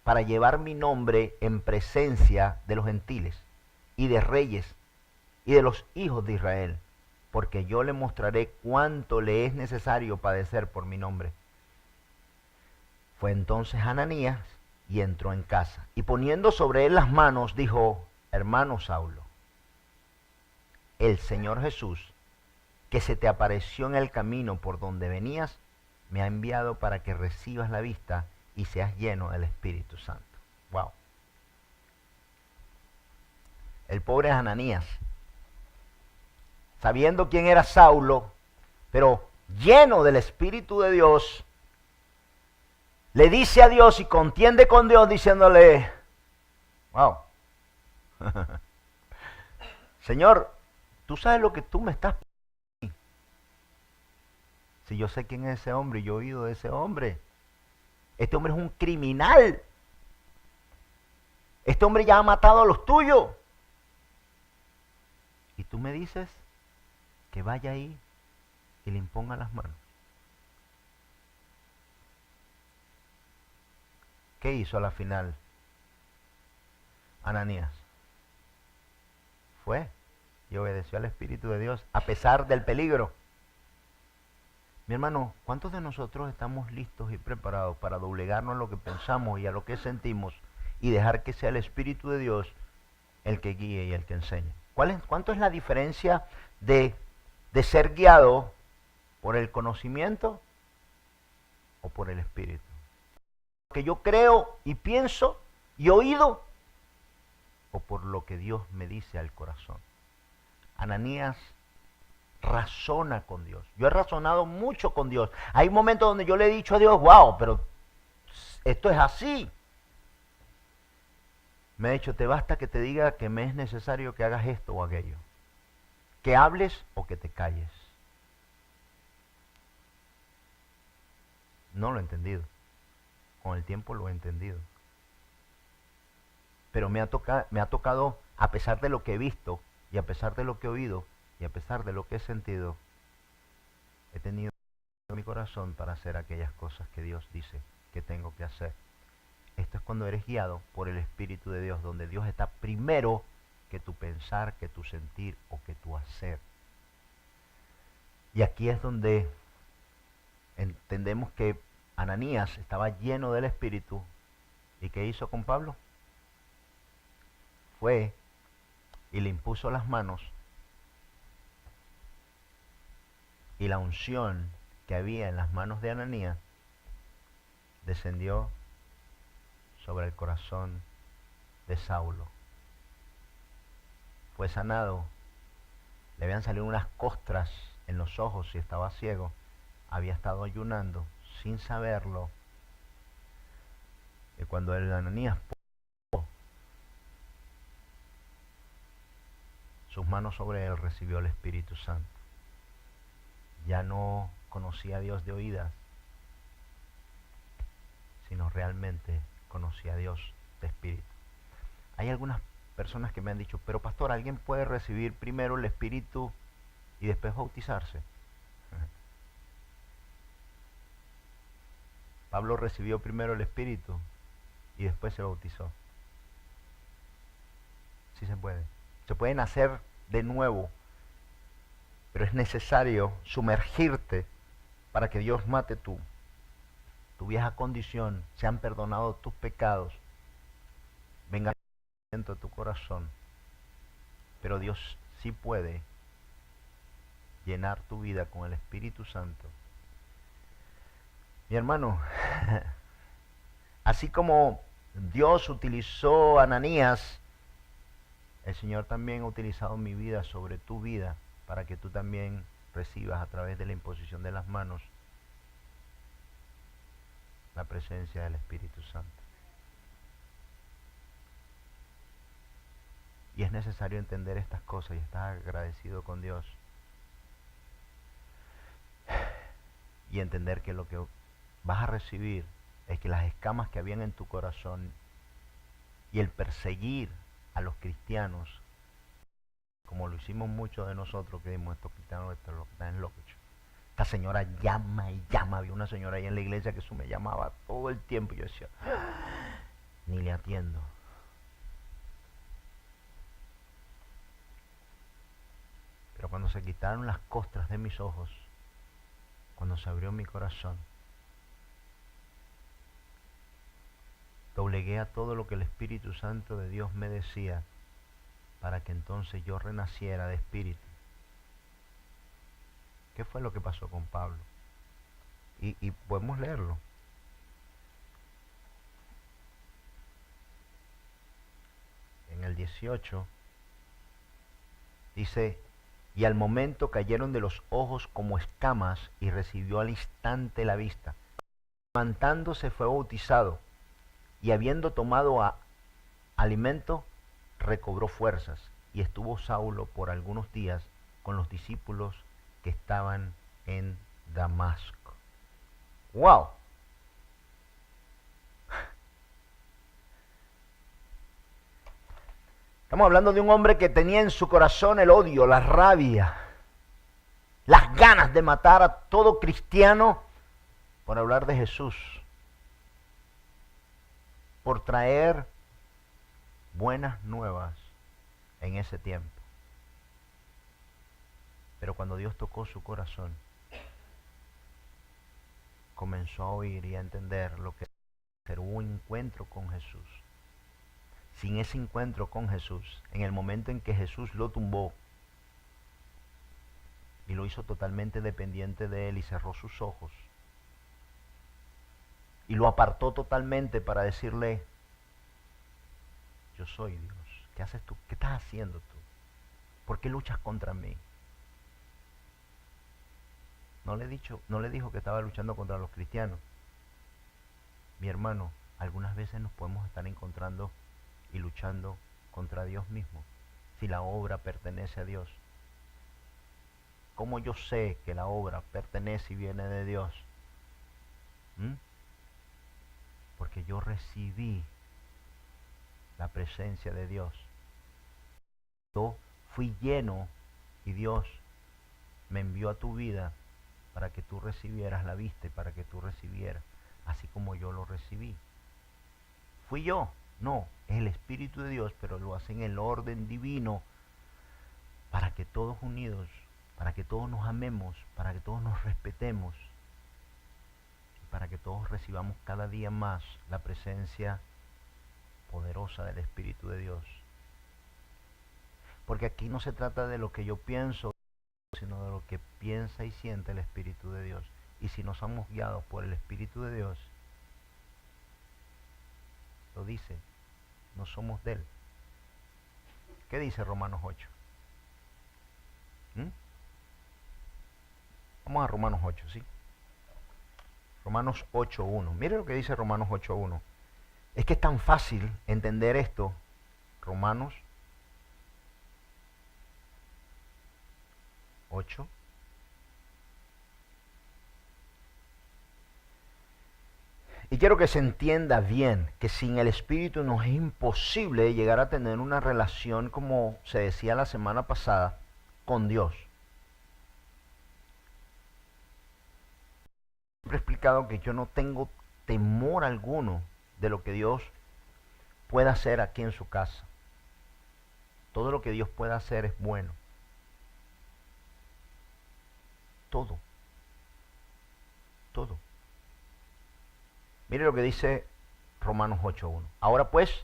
para llevar mi nombre en presencia de los gentiles y de reyes y de los hijos de Israel, porque yo le mostraré cuánto le es necesario padecer por mi nombre. Fue entonces Ananías y entró en casa, y poniendo sobre él las manos, dijo, hermano Saulo, el Señor Jesús, que se te apareció en el camino por donde venías, me ha enviado para que recibas la vista y seas lleno del Espíritu Santo. Wow. El pobre Ananías, sabiendo quién era Saulo, pero lleno del Espíritu de Dios, le dice a Dios y contiende con Dios diciéndole, wow, Señor, tú sabes lo que tú me estás pidiendo. Si yo sé quién es ese hombre y yo he oído de ese hombre. Este hombre es un criminal. Este hombre ya ha matado a los tuyos. Y tú me dices que vaya ahí y le imponga las manos. ¿Qué hizo a la final Ananías? Fue y obedeció al Espíritu de Dios a pesar del peligro. Mi hermano, ¿cuántos de nosotros estamos listos y preparados para doblegarnos a lo que pensamos y a lo que sentimos y dejar que sea el Espíritu de Dios el que guíe y el que enseñe? ¿Cuánto es la diferencia de ser guiado por el conocimiento o por el Espíritu? Que yo creo y pienso y oído o por lo que Dios me dice al corazón. Ananías razona con Dios. Yo he razonado mucho con Dios. Hay momentos donde yo le he dicho a Dios, wow, pero esto es así. Me ha dicho, te basta que te diga que me es necesario que hagas esto o aquello. Que hables o que te calles. No lo he entendido. Con el tiempo lo he entendido. Pero me ha tocado, a pesar de lo que he visto, y a pesar de lo que he oído, y a pesar de lo que he sentido, he tenido mi corazón para hacer aquellas cosas que Dios dice que tengo que hacer. Esto es cuando eres guiado por el Espíritu de Dios, donde Dios está primero que tu pensar, que tu sentir o que tu hacer. Y aquí es donde entendemos que Ananías estaba lleno del Espíritu. ¿Y qué hizo con Pablo? Fue y le impuso las manos, y la unción que había en las manos de Ananías descendió sobre el corazón de Saulo. Fue sanado, le habían salido unas costras en los ojos y estaba ciego, había estado ayunando sin saberlo, y cuando el Ananías puso sus manos sobre él, recibió el Espíritu Santo. Ya no conocía a Dios de oídas, sino realmente conocía a Dios de espíritu. Hay algunas personas que me han dicho, pero pastor, ¿alguien puede recibir primero el Espíritu y después bautizarse? Pablo recibió primero el Espíritu y después se bautizó. Sí se puede. Se puede nacer de nuevo, pero es necesario sumergirte para que Dios mate tu vieja condición, sean perdonados tus pecados, venga dentro de tu corazón. Pero Dios sí puede llenar tu vida con el Espíritu Santo. Mi hermano, así como Dios utilizó a Ananías, el Señor también ha utilizado mi vida sobre tu vida para que tú también recibas a través de la imposición de las manos la presencia del Espíritu Santo. Y es necesario entender estas cosas y estar agradecido con Dios. Y entender que lo que vas a recibir es que las escamas que habían en tu corazón y el perseguir a los cristianos, como lo hicimos muchos de nosotros, que dimos estos cristianos, estos los que están locos. Esta señora llama y llama. Había una señora ahí en la iglesia que eso me llamaba todo el tiempo y yo decía, ni le atiendo. Pero cuando se quitaron las costras de mis ojos, cuando se abrió mi corazón, doblegué a todo lo que el Espíritu Santo de Dios me decía para que entonces yo renaciera de espíritu. ¿Qué fue lo que pasó con Pablo? Y podemos leerlo. En el 18 dice, y al momento cayeron de los ojos como escamas y recibió al instante la vista. Levantándose fue bautizado y habiendo tomado alimento, recobró fuerzas y estuvo Saulo por algunos días con los discípulos que estaban en Damasco. ¡Wow! Estamos hablando de un hombre que tenía en su corazón el odio, la rabia, las ganas de matar a todo cristiano por hablar de Jesús, por traer buenas nuevas en ese tiempo. Pero cuando Dios tocó su corazón, comenzó a oír y a entender lo que era un encuentro con Jesús. Sin ese encuentro con Jesús, en el momento en que Jesús lo tumbó y lo hizo totalmente dependiente de él y cerró sus ojos y lo apartó totalmente para decirle, yo soy Dios, ¿qué haces tú? ¿Qué estás haciendo tú? ¿Por qué luchas contra mí? No le dijo que estaba luchando contra los cristianos. Mi hermano, algunas veces nos podemos estar encontrando y luchando contra Dios mismo, si la obra pertenece a Dios. ¿Cómo yo sé que la obra pertenece y viene de Dios? Porque yo recibí la presencia de Dios. Yo fui lleno y Dios me envió a tu vida para que tú recibieras la vista y para que tú recibieras, así como yo lo recibí. ¿Fui yo? No, es el Espíritu de Dios, pero lo hace en el orden divino para que todos unidos, para que todos nos amemos, para que todos nos respetemos y para que todos recibamos cada día más la presencia poderosa del Espíritu de Dios. Porque aquí no se trata de lo que yo pienso, sino de lo que piensa y siente el Espíritu de Dios. Y si no somos guiados por el Espíritu de Dios, lo dice, no somos de Él. ¿Qué dice Romanos 8? Vamos a Romanos 8, ¿sí? Romanos 8.1. Mire lo que dice Romanos 8.1. Es que es tan fácil entender esto. Romanos 8. Y quiero que se entienda bien que sin el Espíritu nos es imposible llegar a tener una relación, como se decía la semana pasada, con Dios. Siempre he explicado que yo no tengo temor alguno de lo que Dios pueda hacer aquí en su casa. Todo lo que Dios pueda hacer es bueno. Todo. Todo. Mire lo que dice Romanos 8:1. Ahora pues,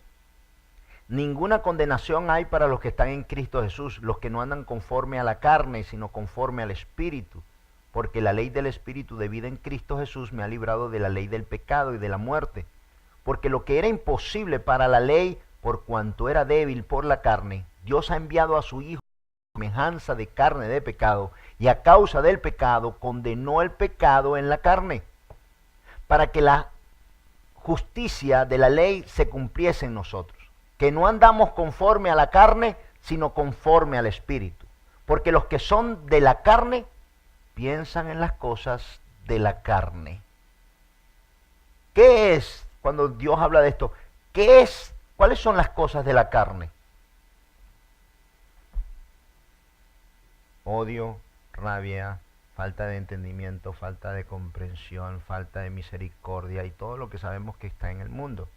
ninguna condenación hay para los que están en Cristo Jesús, los que no andan conforme a la carne, sino conforme al Espíritu. Porque la ley del Espíritu de vida en Cristo Jesús me ha librado de la ley del pecado y de la muerte. Porque lo que era imposible para la ley, por cuanto era débil por la carne, Dios ha enviado a su Hijo en semejanza de carne de pecado, y a causa del pecado condenó el pecado en la carne, para que la justicia de la ley se cumpliese en nosotros, que no andamos conforme a la carne, sino conforme al Espíritu. Porque los que son de la carne piensan en las cosas de la carne. ¿Qué es, cuando Dios habla de esto, qué es, cuáles son las cosas de la carne? Odio, rabia, falta de entendimiento, falta de comprensión, falta de misericordia y todo lo que sabemos que está en el mundo.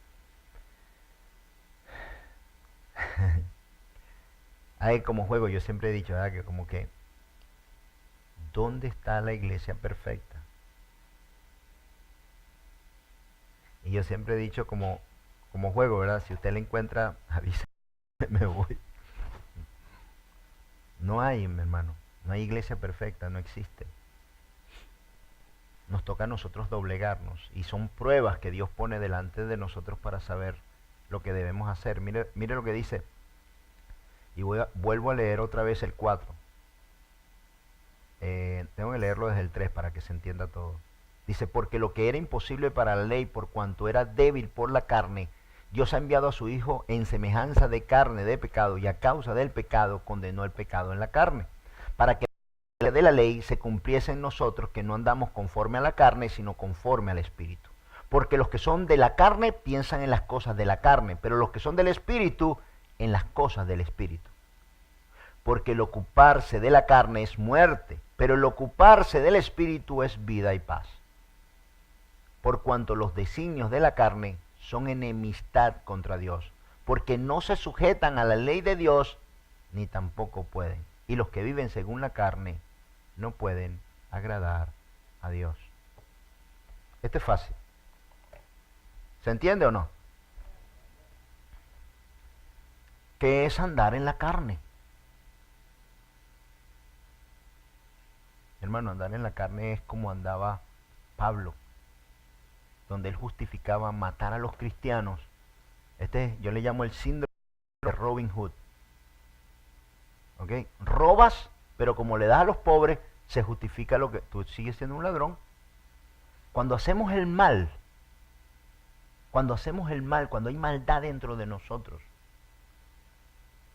Hay como juego, yo siempre he dicho, ¿verdad? Que como que, ¿dónde está la iglesia perfecta? Y yo siempre he dicho como juego, ¿verdad? Si usted la encuentra, avisa, me voy. No hay, mi hermano, no hay iglesia perfecta, no existe. Nos toca a nosotros doblegarnos y son pruebas que Dios pone delante de nosotros para saber lo que debemos hacer. Mire lo que dice, y vuelvo a leer otra vez el 4. Tengo que leerlo desde el 3 para que se entienda todo. Dice, porque lo que era imposible para la ley, por cuanto era débil por la carne, Dios ha enviado a su Hijo en semejanza de carne de pecado, y a causa del pecado condenó el pecado en la carne, para que la ley de la ley se cumpliese en nosotros, que no andamos conforme a la carne, sino conforme al Espíritu. Porque los que son de la carne piensan en las cosas de la carne, pero los que son del Espíritu, en las cosas del Espíritu. Porque el ocuparse de la carne es muerte, pero el ocuparse del Espíritu es vida y paz. Por cuanto los designios de la carne son enemistad contra Dios, porque no se sujetan a la ley de Dios, ni tampoco pueden. Y los que viven según la carne no pueden agradar a Dios. Esto es fácil. ¿Se entiende o no? ¿Qué es andar en la carne? Hermano, andar en la carne es como andaba Pablo, donde él justificaba matar a los cristianos. Yo le llamo el síndrome de Robin Hood. ¿Ok? Robas, pero como le das a los pobres, se justifica lo que tú sigues siendo un ladrón. Cuando hacemos el mal, cuando hay maldad dentro de nosotros,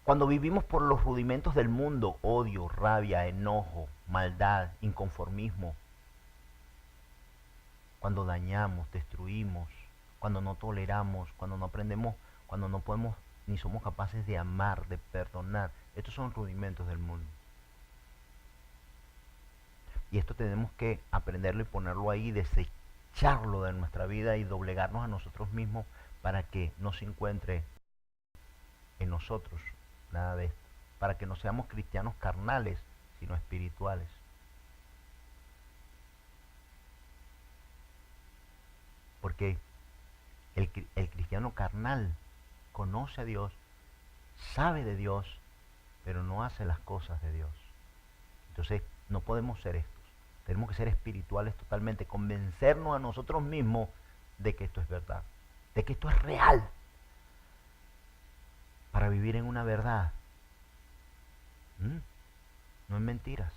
cuando vivimos por los rudimentos del mundo, odio, rabia, enojo, maldad, inconformismo, cuando dañamos, destruimos, cuando no toleramos, cuando no aprendemos, cuando no podemos ni somos capaces de amar, de perdonar, estos son rudimentos del mundo. Y esto tenemos que aprenderlo y ponerlo ahí, desecharlo de nuestra vida y doblegarnos a nosotros mismos para que no se encuentre en nosotros nada de esto, para que no seamos cristianos carnales, sino espirituales. Porque el cristiano carnal conoce a Dios, sabe de Dios, pero no hace las cosas de Dios. Entonces no podemos ser estos. Tenemos que ser espirituales totalmente, convencernos a nosotros mismos de que esto es verdad, de que esto es real, para vivir en una verdad. No en mentiras.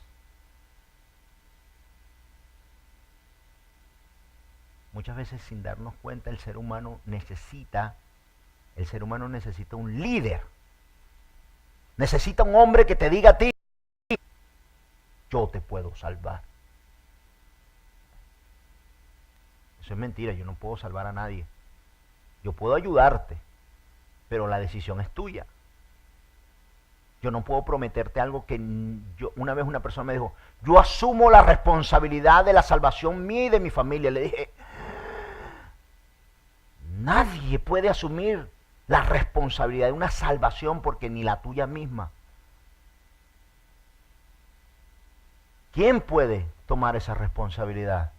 Muchas veces sin darnos cuenta el ser humano necesita un líder. Necesita un hombre que te diga a ti, yo te puedo salvar. Eso es mentira, yo no puedo salvar a nadie. Yo puedo ayudarte, pero la decisión es tuya. Yo no puedo prometerte algo que yo... Una vez una persona me dijo, yo asumo la responsabilidad de la salvación mía y de mi familia. Le dije, nadie puede asumir la responsabilidad de una salvación porque ni la tuya misma. ¿Quién puede tomar esa responsabilidad?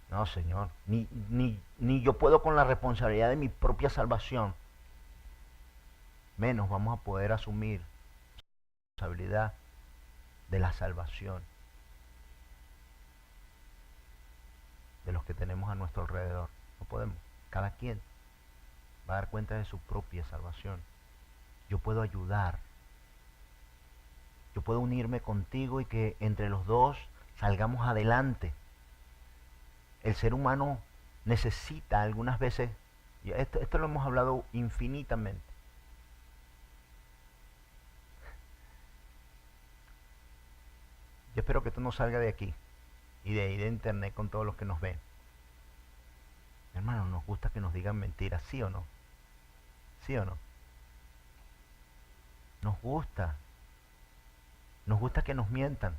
No, Señor, ni yo puedo con la responsabilidad de mi propia salvación. Menos vamos a poder asumir la responsabilidad de la salvación de los que tenemos a nuestro alrededor. No podemos. Cada quien va a dar cuenta de su propia salvación. Yo puedo ayudar. Yo puedo unirme contigo y que entre los dos salgamos adelante. El ser humano necesita algunas veces, esto lo hemos hablado infinitamente. Yo espero que esto no salga de aquí y de ahí de internet con todos los que nos ven. Hermano, nos gusta que nos digan mentiras, ¿sí o no? ¿Sí o no? Nos gusta. Nos gusta que nos mientan.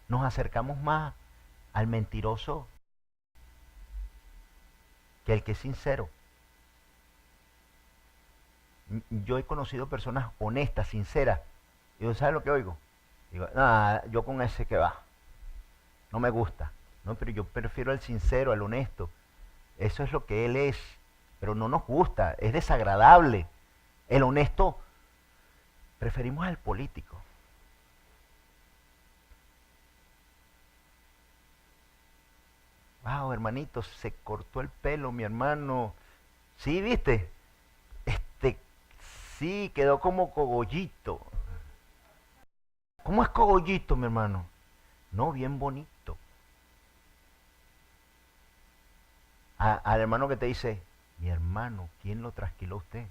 Nos acercamos más al mentiroso que al que es sincero. Yo he conocido personas honestas, sinceras. Y yo, ¿sabes lo que oigo? Digo, nada, yo con ese que va. No me gusta. No, pero yo prefiero al sincero, al honesto. Eso es lo que él es. Pero no nos gusta, es desagradable. El honesto, preferimos al político. Wow, hermanito, se cortó el pelo, mi hermano. Sí, ¿viste? Sí, quedó como cogollito. ¿Cómo es cogollito, mi hermano? No, bien bonito. Al hermano que te dice, mi hermano, ¿quién lo trasquiló a usted?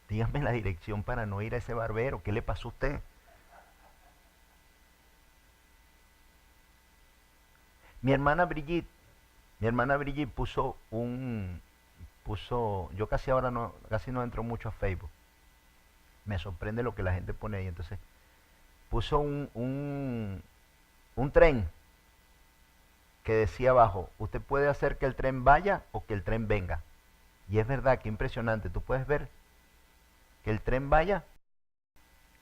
Dígame la dirección para no ir a ese barbero. ¿Qué le pasó a usted? Mi hermana Brigitte yo casi ahora casi no entro mucho a Facebook. Me sorprende lo que la gente pone ahí. Entonces, puso un tren que decía abajo, usted puede hacer que el tren vaya o que el tren venga. Y es verdad, que impresionante. Tú puedes ver que el tren vaya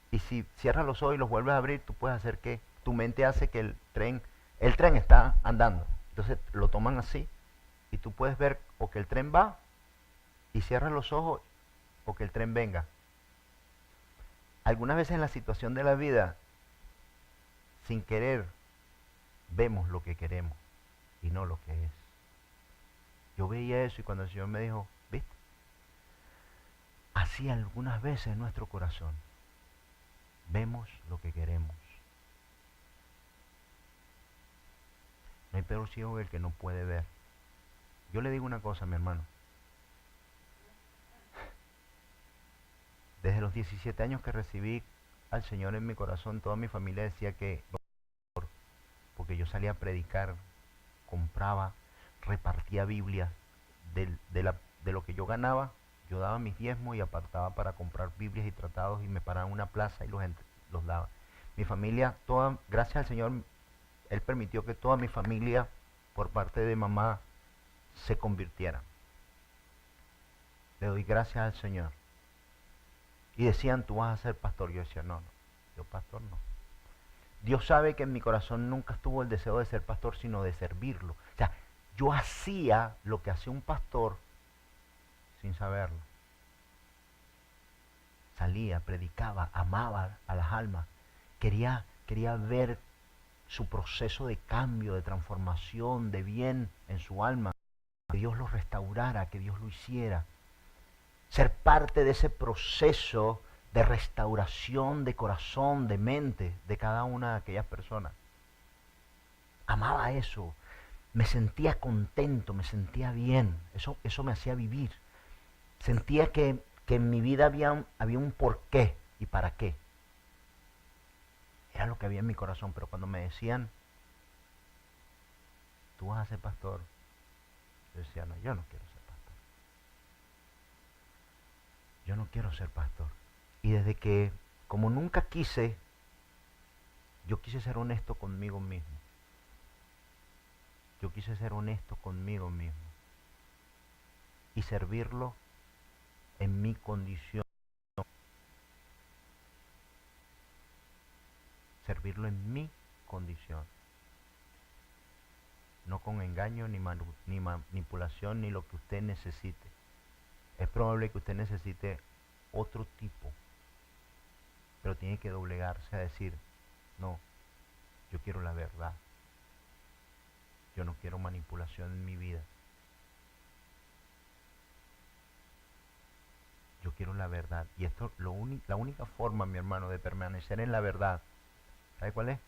y si cierras los ojos y los vuelves a abrir, tú puedes hacer que tu mente hace que el tren está andando. Entonces lo toman así y tú puedes ver o que el tren va y cierras los ojos o que el tren venga. Algunas veces en la situación de la vida, sin querer, vemos lo que queremos y no lo que es. Yo veía eso y cuando el Señor me dijo, ¿viste? Así algunas veces en nuestro corazón vemos lo que queremos. No hay peor ciego que el que no puede ver. Yo le digo una cosa, mi hermano. Desde los 17 años que recibí al Señor en mi corazón, toda mi familia decía que, porque yo salía a predicar, compraba, repartía Biblias, de lo que yo ganaba, yo daba mis diezmos y apartaba para comprar Biblias y tratados y me paraba en una plaza y los daba. Mi familia, gracias al Señor, Él permitió que toda mi familia, por parte de mamá, se convirtiera. Le doy gracias al Señor. Y decían, tú vas a ser pastor. Yo decía, no, yo pastor no. Dios sabe que en mi corazón nunca estuvo el deseo de ser pastor, sino de servirlo. O sea, yo hacía lo que hacía un pastor sin saberlo. Salía, predicaba, amaba a las almas. Quería ver su proceso de cambio, de transformación, de bien en su alma. Que Dios lo restaurara, que Dios lo hiciera. Ser parte de ese proceso de restauración de corazón, de mente de cada una de aquellas personas. Amaba eso. Me sentía contento, me sentía bien. Eso me hacía vivir. Sentía que en mi vida había un porqué y para qué. Era lo que había en mi corazón, pero cuando me decían, tú vas a ser pastor, yo decía, no, yo no quiero ser pastor. Yo no quiero ser pastor. Y desde que, como nunca quise, yo quise ser honesto conmigo mismo. Yo quise ser honesto conmigo mismo. Y servirlo en mi condición. Servirlo en mi condición. No con engaño, ni manipulación, ni lo que usted necesite. Es probable que usted necesite otro tipo, pero tiene que doblegarse a decir, no, yo quiero la verdad. Yo no quiero manipulación en mi vida. Yo quiero la verdad. Y esto, la única forma, mi hermano, de permanecer en la verdad, ¿sabe cuál es?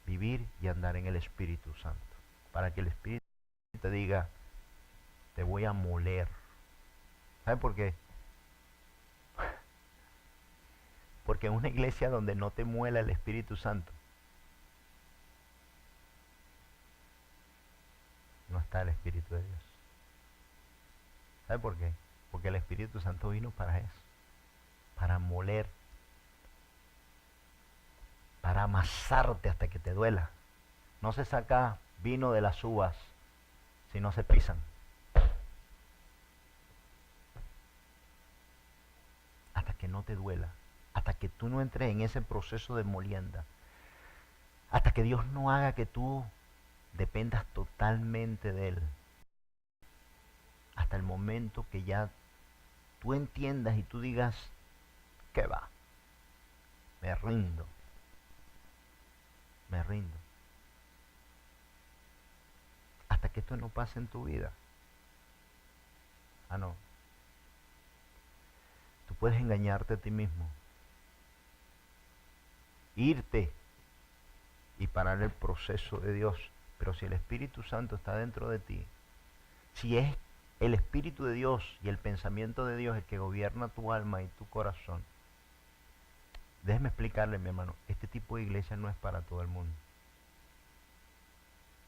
Vivir y andar en el Espíritu Santo. Para que el Espíritu te diga, te voy a moler. ¿Sabe por qué? Porque en una iglesia donde no te muela el Espíritu Santo, no está el Espíritu de Dios. ¿Sabe por qué? Porque el Espíritu Santo vino para eso. Para moler. Para amasarte hasta que te duela. No se saca vino de las uvas si no se pisan. Hasta que no te duela. Hasta que tú no entres en ese proceso de molienda. Hasta que Dios no haga que tú dependas totalmente de Él. Hasta el momento que ya tú entiendas y tú digas, ¿qué va? Me rindo. Me rindo. Hasta que esto no pase en tu vida. Ah, no. Tú puedes engañarte a ti mismo. Irte y parar el proceso de Dios. Pero si el Espíritu Santo está dentro de ti, si es el Espíritu de Dios y el pensamiento de Dios el que gobierna tu alma y tu corazón, déjeme explicarle, mi hermano, este tipo de iglesia no es para todo el mundo.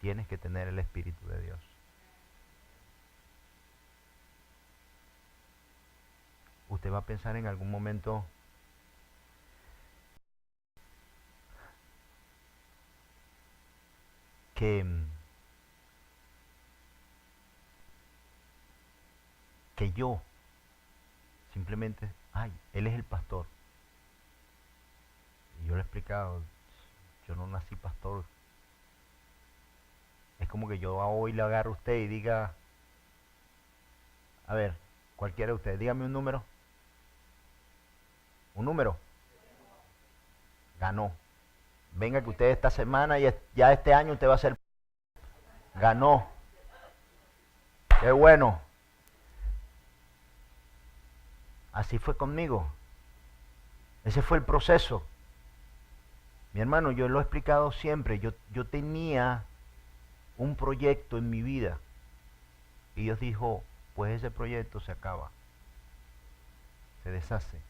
Tienes que tener el Espíritu de Dios. Usted va a pensar en algún momento, que yo simplemente, ay, él es el pastor. Y yo le he explicado, yo no nací pastor. Es como que yo hoy le agarro a usted y diga, a ver, cualquiera de ustedes, dígame un número. Un número. Ganó. Venga que usted esta semana y ya este año usted va a ser. Ganó. Qué bueno. Así fue conmigo. Ese fue el proceso. Mi hermano, yo lo he explicado siempre. Yo tenía un proyecto en mi vida. Y Dios dijo, pues ese proyecto se acaba. Se deshace.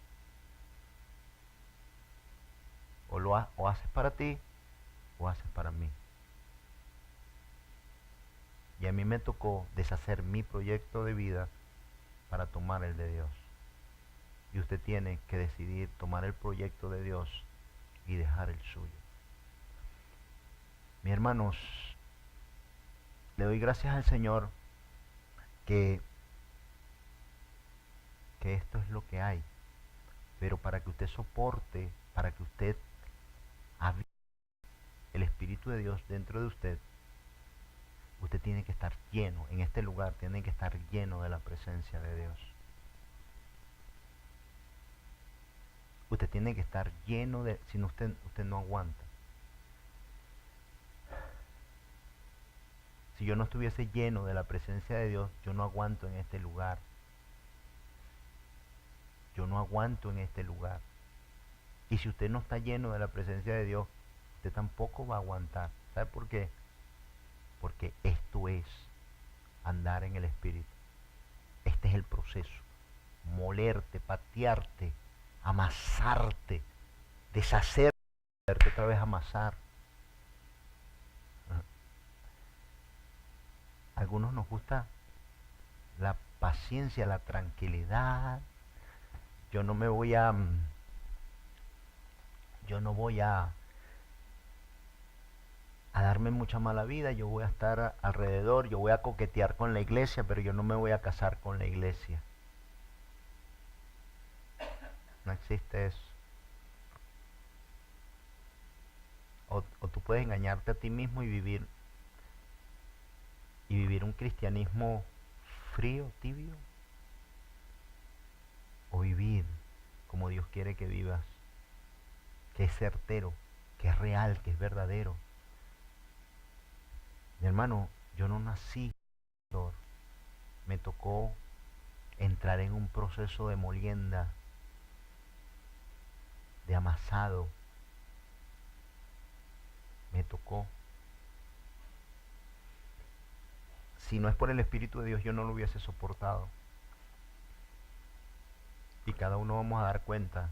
O haces para ti, o haces para mí. Y a mí me tocó deshacer mi proyecto de vida para tomar el de Dios. Y usted tiene que decidir tomar el proyecto de Dios y dejar el suyo. Mis hermanos, le doy gracias al Señor que esto es lo que hay. Pero para que usted soporte, para que usted avive el Espíritu de Dios dentro de usted, usted tiene que estar lleno, en este lugar tiene que estar lleno de la presencia de Dios. Usted tiene que estar lleno de, si no usted no aguanta. Si yo no estuviese lleno de la presencia de Dios, yo no aguanto en este lugar. Yo no aguanto en este lugar. Y si usted no está lleno de la presencia de Dios, usted tampoco va a aguantar. ¿Sabe por qué? Porque esto es andar en el Espíritu. Este es el proceso. Molerte, patearte, amasarte, deshacer poderte otra vez amasar. A algunos nos gusta la paciencia, la tranquilidad. Yo no me voy a, yo no voy a darme mucha mala vida, yo voy a estar alrededor, yo voy a coquetear con la iglesia, pero yo no me voy a casar con la iglesia. No existe eso. O tú puedes engañarte a ti mismo y vivir un cristianismo frío, tibio, o vivir como Dios quiere que vivas, que es certero, que es real, que es verdadero. Mi hermano, yo no nací, me tocó entrar en un proceso de molienda, de amasado. Me tocó. Si no es por el Espíritu de Dios, yo no lo hubiese soportado. Y cada uno vamos a dar cuenta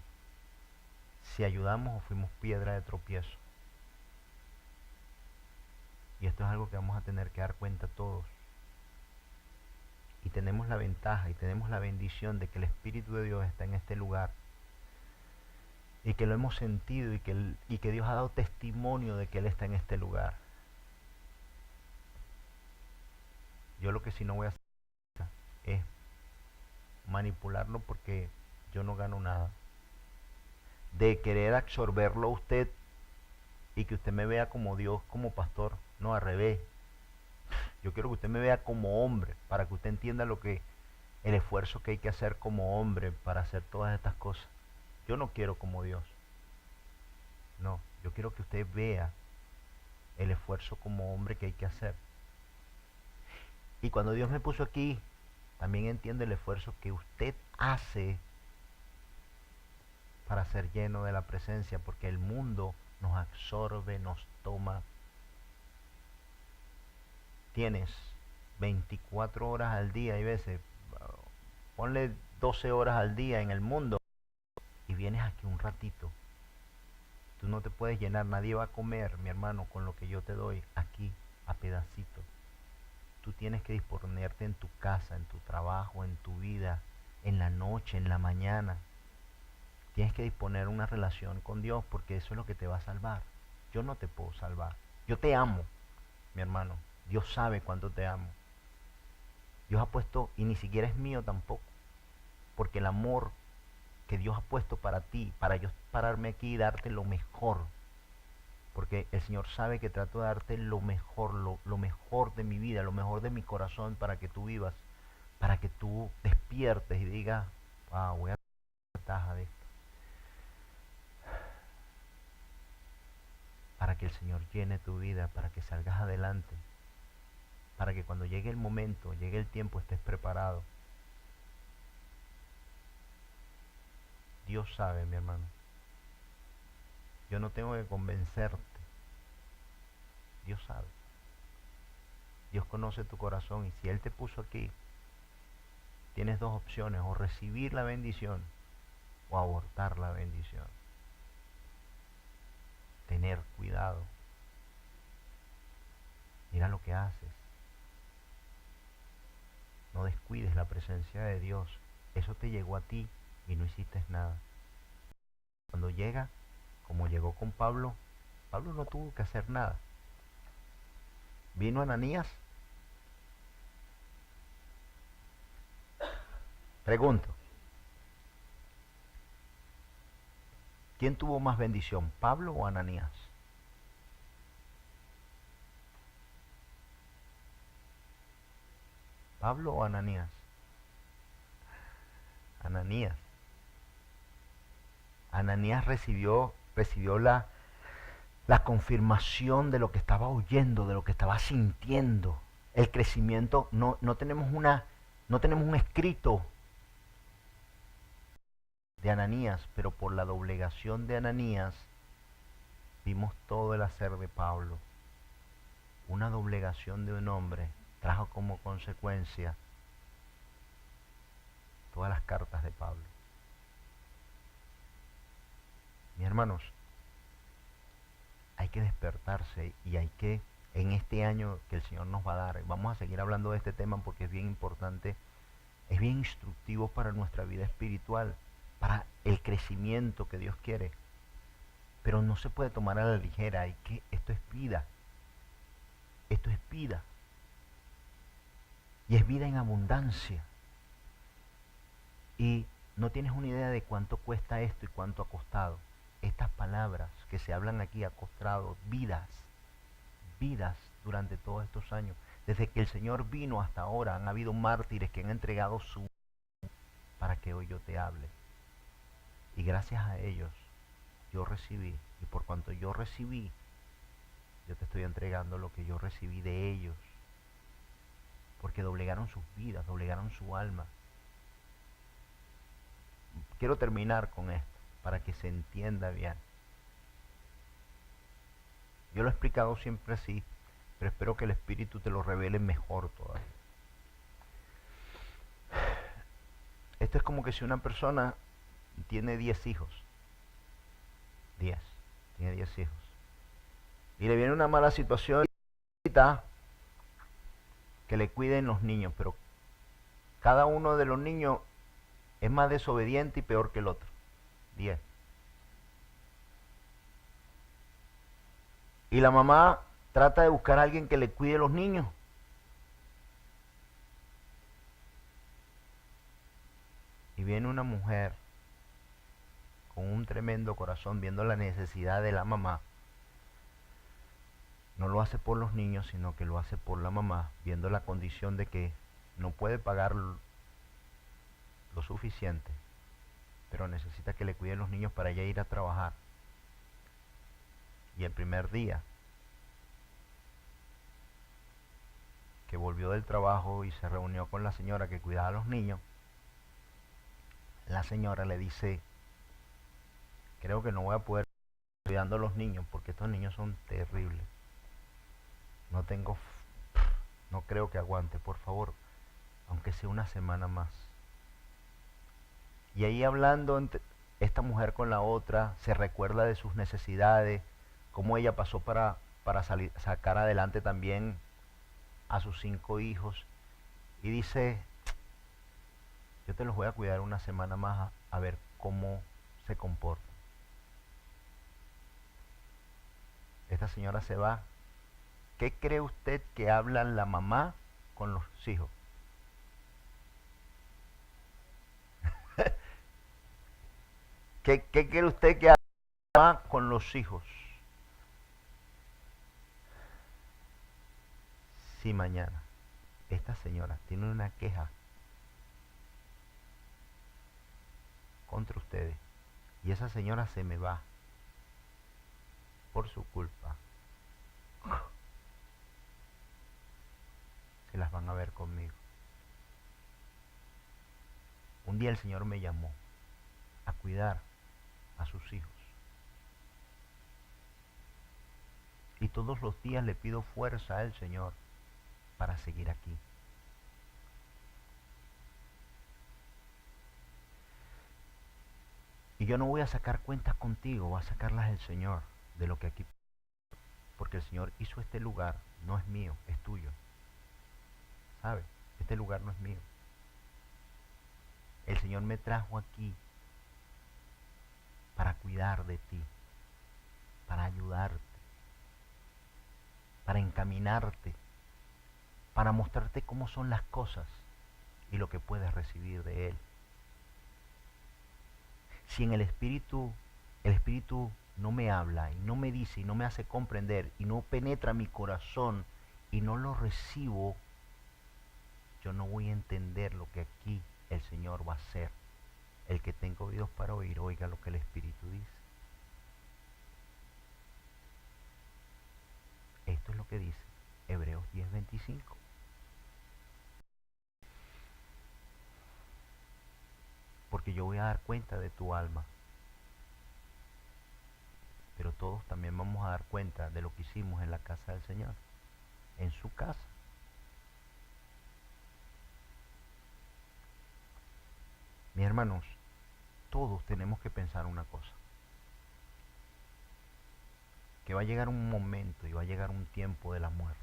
si ayudamos o fuimos piedra de tropiezo. Y esto es algo que vamos a tener que dar cuenta todos. Y tenemos la ventaja y tenemos la bendición de que el Espíritu de Dios está en este lugar. Y que lo hemos sentido y que Dios ha dado testimonio de que Él está en este lugar. Yo lo que sí no voy a hacer es manipularlo porque yo no gano nada. De querer absorberlo a usted y que usted me vea como Dios, como pastor. No, al revés. Yo quiero que usted me vea como hombre, para que usted entienda el esfuerzo que hay que hacer como hombre para hacer todas estas cosas. Yo no quiero como Dios. No, yo quiero que usted vea el esfuerzo como hombre que hay que hacer. Y cuando Dios me puso aquí, también entiende el esfuerzo que usted hace para ser lleno de la presencia, porque el mundo nos absorbe, nos toma. Tienes 24 horas al día, hay veces, ponle 12 horas al día en el mundo y vienes aquí un ratito. Tú no te puedes llenar, nadie va a comer, mi hermano, con lo que yo te doy aquí a pedacitos. Tú tienes que disponerte en tu casa, en tu trabajo, en tu vida, en la noche, en la mañana. Tienes que disponer una relación con Dios porque eso es lo que te va a salvar. Yo no te puedo salvar. Yo te amo, mi hermano. Dios sabe cuánto te amo. Dios ha puesto, y ni siquiera es mío tampoco, porque el amor que Dios ha puesto para ti, para yo pararme aquí y darte lo mejor, porque el Señor sabe que trato de darte lo mejor, lo mejor de mi vida, lo mejor de mi corazón para que tú vivas, para que tú despiertes y digas, wow, voy a dar taja de esto. Para que el Señor llene tu vida, para que salgas adelante, para que cuando llegue el momento, llegue el tiempo, estés preparado. Dios sabe, mi hermano. Yo no tengo que convencerte. Dios sabe. Dios conoce tu corazón y si Él te puso aquí, tienes dos opciones, o recibir la bendición o abortar la bendición. Tener cuidado. Mira lo que haces. No descuides la presencia de Dios. Eso te llegó a ti y no hiciste nada. Cuando llega, como llegó con Pablo, Pablo no tuvo que hacer nada. Vino Ananías. Pregunto, ¿quién tuvo más bendición, Pablo o Ananías? ¿Pablo o Ananías? Ananías. Ananías recibió la confirmación de lo que estaba oyendo, de lo que estaba sintiendo. El crecimiento, no tenemos un escrito de Ananías, pero por la doblegación de Ananías vimos todo el hacer de Pablo. Una doblegación de un hombre trajo como consecuencia todas las cartas de Pablo. Mis hermanos, que despertarse y hay que, en este año que el Señor nos va a dar, vamos a seguir hablando de este tema porque es bien importante, es bien instructivo para nuestra vida espiritual, para el crecimiento que Dios quiere. Pero no se puede tomar a la ligera, esto es vida. Esto es vida. Y es vida en abundancia. Y no tienes una idea de cuánto cuesta esto y cuánto ha costado. Estas palabras que se hablan aquí ha costado vidas durante todos estos años. Desde que el Señor vino hasta ahora han habido mártires que han entregado su vida para que hoy yo te hable. Y gracias a ellos yo recibí. Y por cuanto yo recibí, yo te estoy entregando lo que yo recibí de ellos. Porque doblegaron sus vidas, doblegaron su alma. Quiero terminar con esto, para que se entienda bien. Yo lo he explicado siempre así, pero espero que el Espíritu te lo revele mejor todavía. Esto es como que si una persona tiene 10 hijos. 10. Tiene 10 hijos. Y le viene una mala situación que le cuiden los niños, pero cada uno de los niños es más desobediente y peor que el otro. 10. Y la mamá trata de buscar a alguien que le cuide los niños. Y viene una mujer con un tremendo corazón viendo la necesidad de la mamá. No lo hace por los niños, sino que lo hace por la mamá, viendo la condición de que no puede pagar lo suficiente, pero necesita que le cuiden los niños para ella ir a trabajar. Y el primer día que volvió del trabajo y se reunió con la señora que cuidaba a los niños, la señora le dice: creo que no voy a poder seguir cuidando a los niños porque estos niños son terribles. No creo que aguante, por favor, aunque sea una semana más. Y ahí hablando entre esta mujer con la otra, se recuerda de sus necesidades, cómo ella pasó para sacar adelante también a sus 5 hijos. Y dice: yo te los voy a cuidar una semana más a ver cómo se comportan. Esta señora se va. ¿Qué cree usted que hablan la mamá con los hijos? ¿Qué cree usted que habla la mamá con los hijos? Si mañana esta señora tiene una queja contra ustedes y esa señora se me va por su culpa, se las van a ver conmigo. Un día el Señor me llamó a cuidar a sus hijos. Y todos los días le pido fuerza al Señor para seguir aquí. Y yo no voy a sacar cuentas contigo, va a sacarlas el Señor de lo que aquí. Porque el Señor hizo este lugar, no es mío, es tuyo. ¿Sabes? Este lugar no es mío. El Señor me trajo aquí para cuidar de ti, para ayudarte, para encaminarte, para mostrarte cómo son las cosas y lo que puedes recibir de Él. Si en el Espíritu no me habla y no me dice y no me hace comprender y no penetra mi corazón y no lo recibo, yo no voy a entender lo que aquí el Señor va a hacer. El que tenga oídos para oír, oiga lo que el Espíritu dice. Esto es lo que dice Hebreos 10:25. Porque yo voy a dar cuenta de tu alma. Pero todos también vamos a dar cuenta de lo que hicimos en la casa del Señor. En su casa. Mis hermanos, todos tenemos que pensar una cosa. que va a llegar un momento y va a llegar un tiempo de la muerte.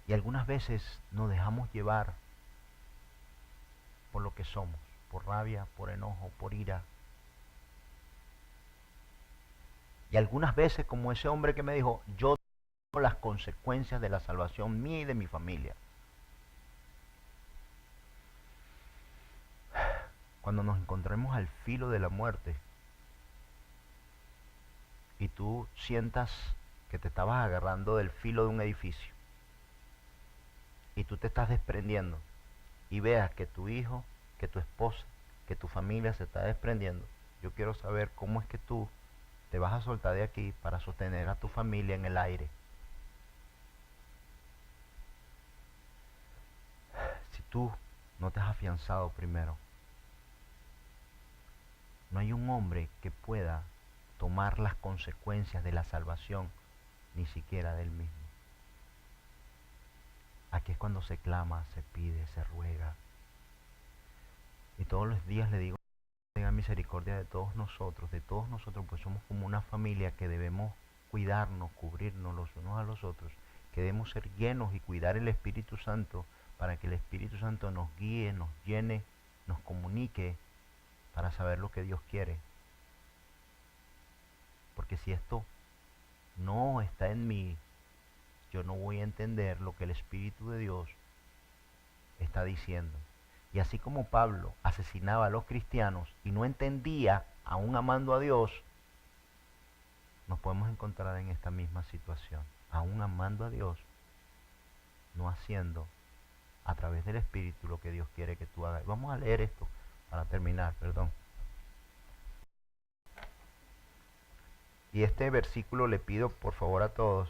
Y algunas veces nos dejamos llevar por lo que somos, por rabia, por enojo, por ira. Y algunas veces, como ese hombre que me dijo, yo tengo las consecuencias de la salvación mía y de mi familia. Cuando nos encontremos al filo de la muerte y tú sientas que te estabas agarrando del filo de un edificio y tú te estás desprendiendo y veas que tu hijo, que tu esposa, que tu familia se está desprendiendo, yo quiero saber cómo es que tú te vas a soltar de aquí para sostener a tu familia en el aire. Si tú no te has afianzado primero, no hay un hombre que pueda tomar las consecuencias de la salvación, ni siquiera de él mismo. Aquí es cuando se clama, se pide, se ruega. Y todos los días le digo, tenga misericordia de todos nosotros, pues somos como una familia que debemos cuidarnos, cubrirnos los unos a los otros, que debemos ser llenos y cuidar el Espíritu Santo para que el Espíritu Santo nos guíe, nos llene, nos comunique para saber lo que Dios quiere. Porque si esto no está en mí, yo no voy a entender lo que el Espíritu de Dios está diciendo. Y así como Pablo asesinaba a los cristianos y no entendía, aún amando a Dios, nos podemos encontrar en esta misma situación. Aún amando a Dios, no haciendo a través del Espíritu lo que Dios quiere que tú hagas. Vamos a leer esto para terminar, perdón. Y este versículo le pido por favor a todos.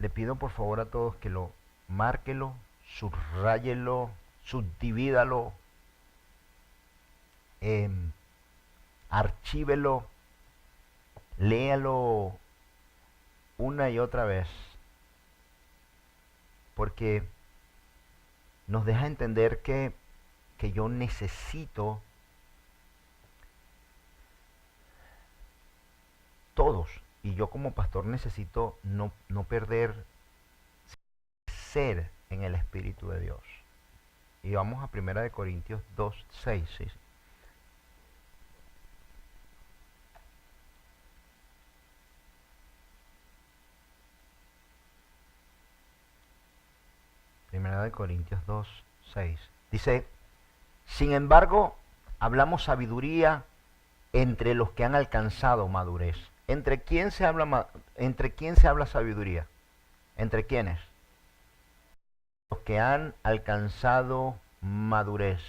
Le pido por favor a todos que lo márquelo, subráyelo, subdivídalo, archívelo, léalo una y otra vez, porque nos deja entender que yo necesito todos, y yo como pastor necesito no perder ser en el Espíritu de Dios. Y vamos a 1 Corintios 2:6, ¿sí? Primera de Corintios 2:6. Dice, sin embargo, hablamos sabiduría entre los que han alcanzado madurez. ¿Entre quién se habla sabiduría? ¿Entre quiénes? Los que han alcanzado madurez.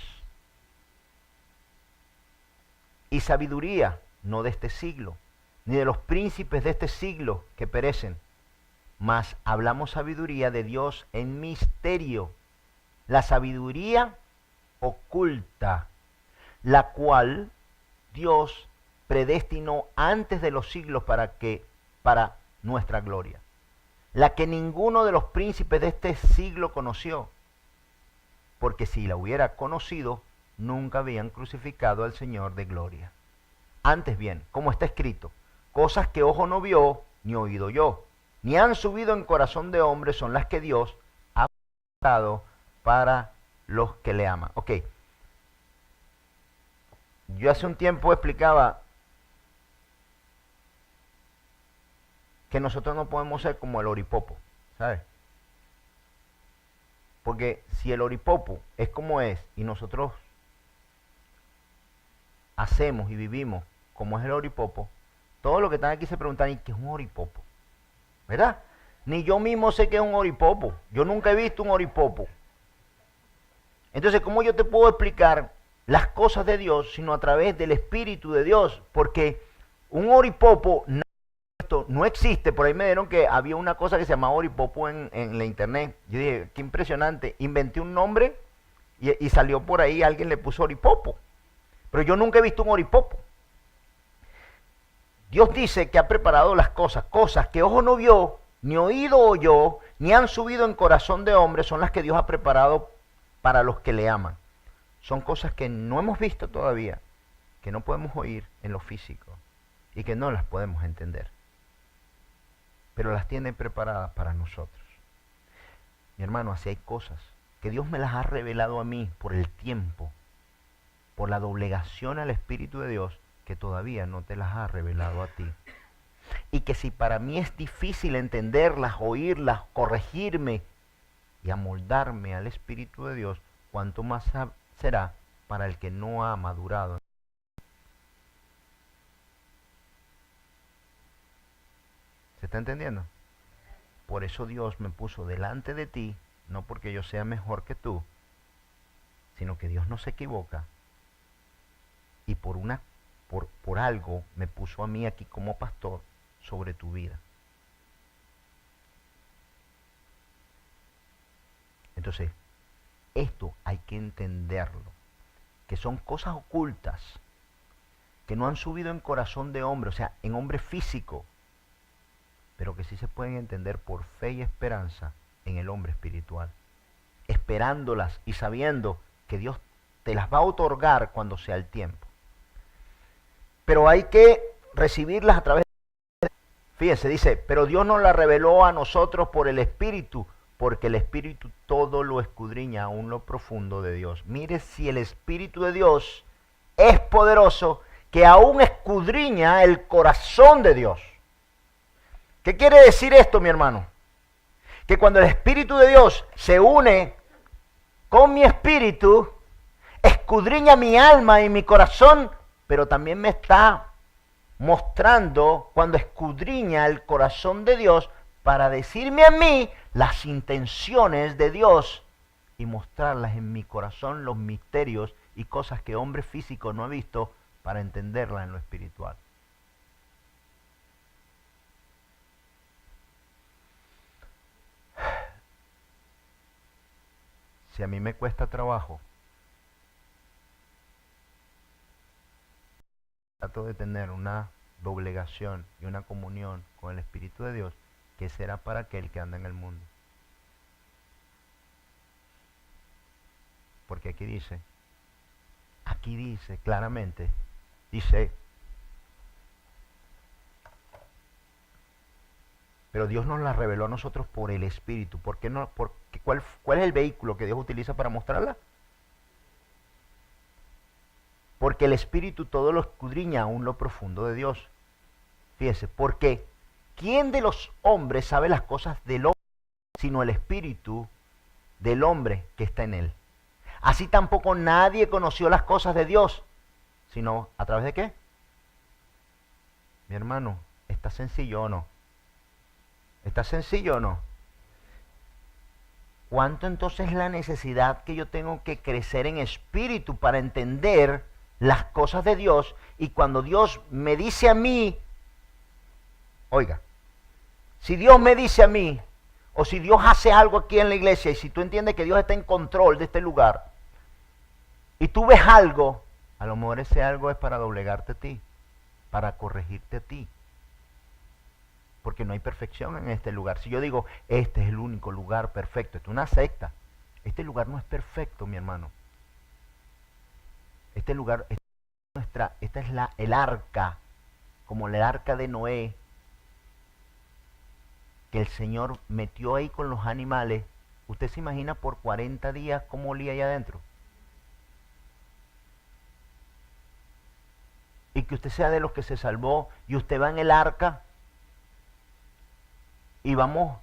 Y sabiduría, no de este siglo, ni de los príncipes de este siglo que perecen, mas hablamos sabiduría de Dios en misterio, la sabiduría oculta, la cual Dios predestinó antes de los siglos para nuestra gloria, la que ninguno de los príncipes de este siglo conoció, porque si la hubiera conocido, nunca habían crucificado al Señor de gloria. Antes bien, como está escrito, cosas que ojo no vio, ni oído oyó, ni han subido en corazón de hombre, son las que Dios ha preparado para los que le aman. Ok. Yo hace un tiempo explicaba que nosotros no podemos ser como el oripopo, ¿sabes? Porque si el oripopo es como es y nosotros hacemos y vivimos como es el oripopo, todos los que están aquí se preguntan, ¿y qué es un oripopo? ¿Verdad? Ni yo mismo sé qué es un oripopo. Yo nunca he visto un oripopo. Entonces, ¿cómo yo te puedo explicar las cosas de Dios sino a través del Espíritu de Dios? Porque un oripopo no existe. Por ahí me dieron que había una cosa que se llamaba oripopo en la internet. Yo dije, qué impresionante. Inventé un nombre y salió por ahí, alguien le puso oripopo. Pero yo nunca he visto un oripopo. Dios dice que ha preparado las cosas que ojo no vio, ni oído oyó, ni han subido en corazón de hombre, son las que Dios ha preparado para los que le aman. Son cosas que no hemos visto todavía, que no podemos oír en lo físico y que no las podemos entender, pero las tiene preparadas para nosotros. Mi hermano, así hay cosas que Dios me las ha revelado a mí por el tiempo, por la doblegación al Espíritu de Dios, que todavía no te las ha revelado a ti. Y que si para mí es difícil entenderlas, oírlas, corregirme y amoldarme al Espíritu de Dios, cuanto más será para el que no ha madurado. ¿Se está entendiendo? Por eso Dios me puso delante de ti, no porque yo sea mejor que tú, sino que Dios no se equivoca. Y por algo me puso a mí aquí como pastor sobre tu vida. Entonces, esto hay que entenderlo, que son cosas ocultas, que no han subido en corazón de hombre, o sea, en hombre físico, pero que sí se pueden entender por fe y esperanza en el hombre espiritual, esperándolas y sabiendo que Dios te las va a otorgar cuando sea el tiempo. Pero hay que recibirlas a través de... Fíjense, dice, pero Dios nos la reveló a nosotros por el Espíritu, porque el Espíritu todo lo escudriña aún lo profundo de Dios. Mire si el Espíritu de Dios es poderoso, que aún escudriña el corazón de Dios. ¿Qué quiere decir esto, mi hermano? Que cuando el Espíritu de Dios se une con mi espíritu, escudriña mi alma y mi corazón, pero también me está mostrando cuando escudriña el corazón de Dios para decirme a mí las intenciones de Dios y mostrarlas en mi corazón, los misterios y cosas que hombre físico no ha visto, para entenderlas en lo espiritual. Si a mí me cuesta trabajo, trato de tener una doblegación y una comunión con el Espíritu de Dios, que será para aquel que anda en el mundo. Porque aquí dice claramente, dice, pero Dios nos la reveló a nosotros por el Espíritu. ¿Por qué no? ¿Cuál es el vehículo que Dios utiliza para mostrarla? Porque el Espíritu todo lo escudriña aún lo profundo de Dios. Fíjese, porque ¿quién de los hombres sabe las cosas del hombre sino el Espíritu del hombre que está en él? Así tampoco nadie conoció las cosas de Dios, sino ¿a través de qué? Mi hermano, ¿está sencillo o no? ¿Está sencillo o no? ¿Cuánto entonces la necesidad que yo tengo que crecer en espíritu para entender las cosas de Dios? Y cuando Dios me dice a mí, oiga, si Dios me dice a mí, o si Dios hace algo aquí en la iglesia, y si tú entiendes que Dios está en control de este lugar, y tú ves algo, a lo mejor ese algo es para doblegarte a ti, para corregirte a ti. Porque no hay perfección en este lugar. Si yo digo, este es el único lugar perfecto, esto es una secta. Este lugar no es perfecto, mi hermano. Este lugar, esta es el arca, como el arca de Noé, que el Señor metió ahí con los animales. ¿Usted se imagina por 40 días cómo olía allá adentro? Y que usted sea de los que se salvó y usted va en el arca y vamos,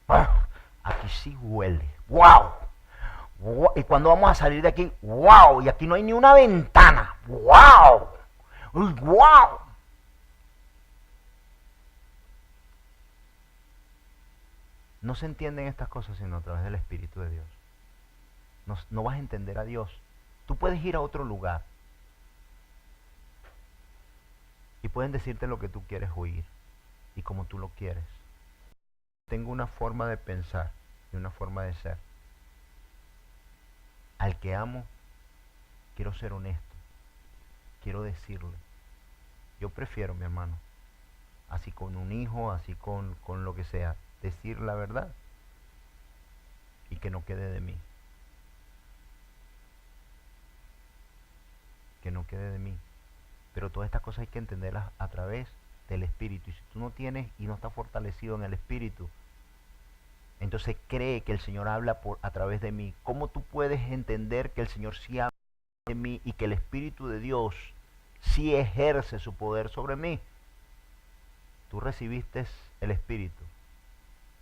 aquí sí huele, wow, y cuando vamos a salir de aquí, wow, y aquí no hay ni una ventana, wow, wow. No se entienden estas cosas sino a través del Espíritu de Dios. No vas a entender a Dios. Tú puedes ir a otro lugar y pueden decirte lo que tú quieres oír y como tú lo quieres. Tengo una forma de pensar y una forma de ser. Al que amo, quiero ser honesto. Quiero decirle, yo prefiero, mi hermano, así con un hijo, así con lo que sea. Decir la verdad y que no quede de mí. Que no quede de mí. Pero todas estas cosas hay que entenderlas a través del Espíritu. Y si tú no tienes y no estás fortalecido en el Espíritu, entonces cree que el Señor habla a través de mí. ¿Cómo tú puedes entender que el Señor sí habla de mí y que el Espíritu de Dios sí ejerce su poder sobre mí? Tú recibiste el Espíritu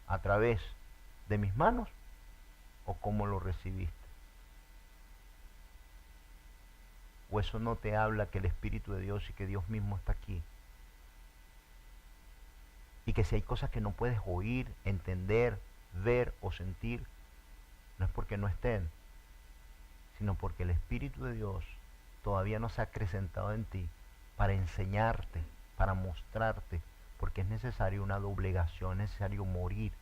a través de mis manos, o cómo lo recibiste. O eso no te habla que el Espíritu de Dios y que Dios mismo está aquí. Y que si hay cosas que no puedes oír, entender, ver o sentir, no es porque no estén, sino porque el Espíritu de Dios todavía no se ha acrecentado en ti para enseñarte, para mostrarte, porque es necesario una doblegación, es necesario morir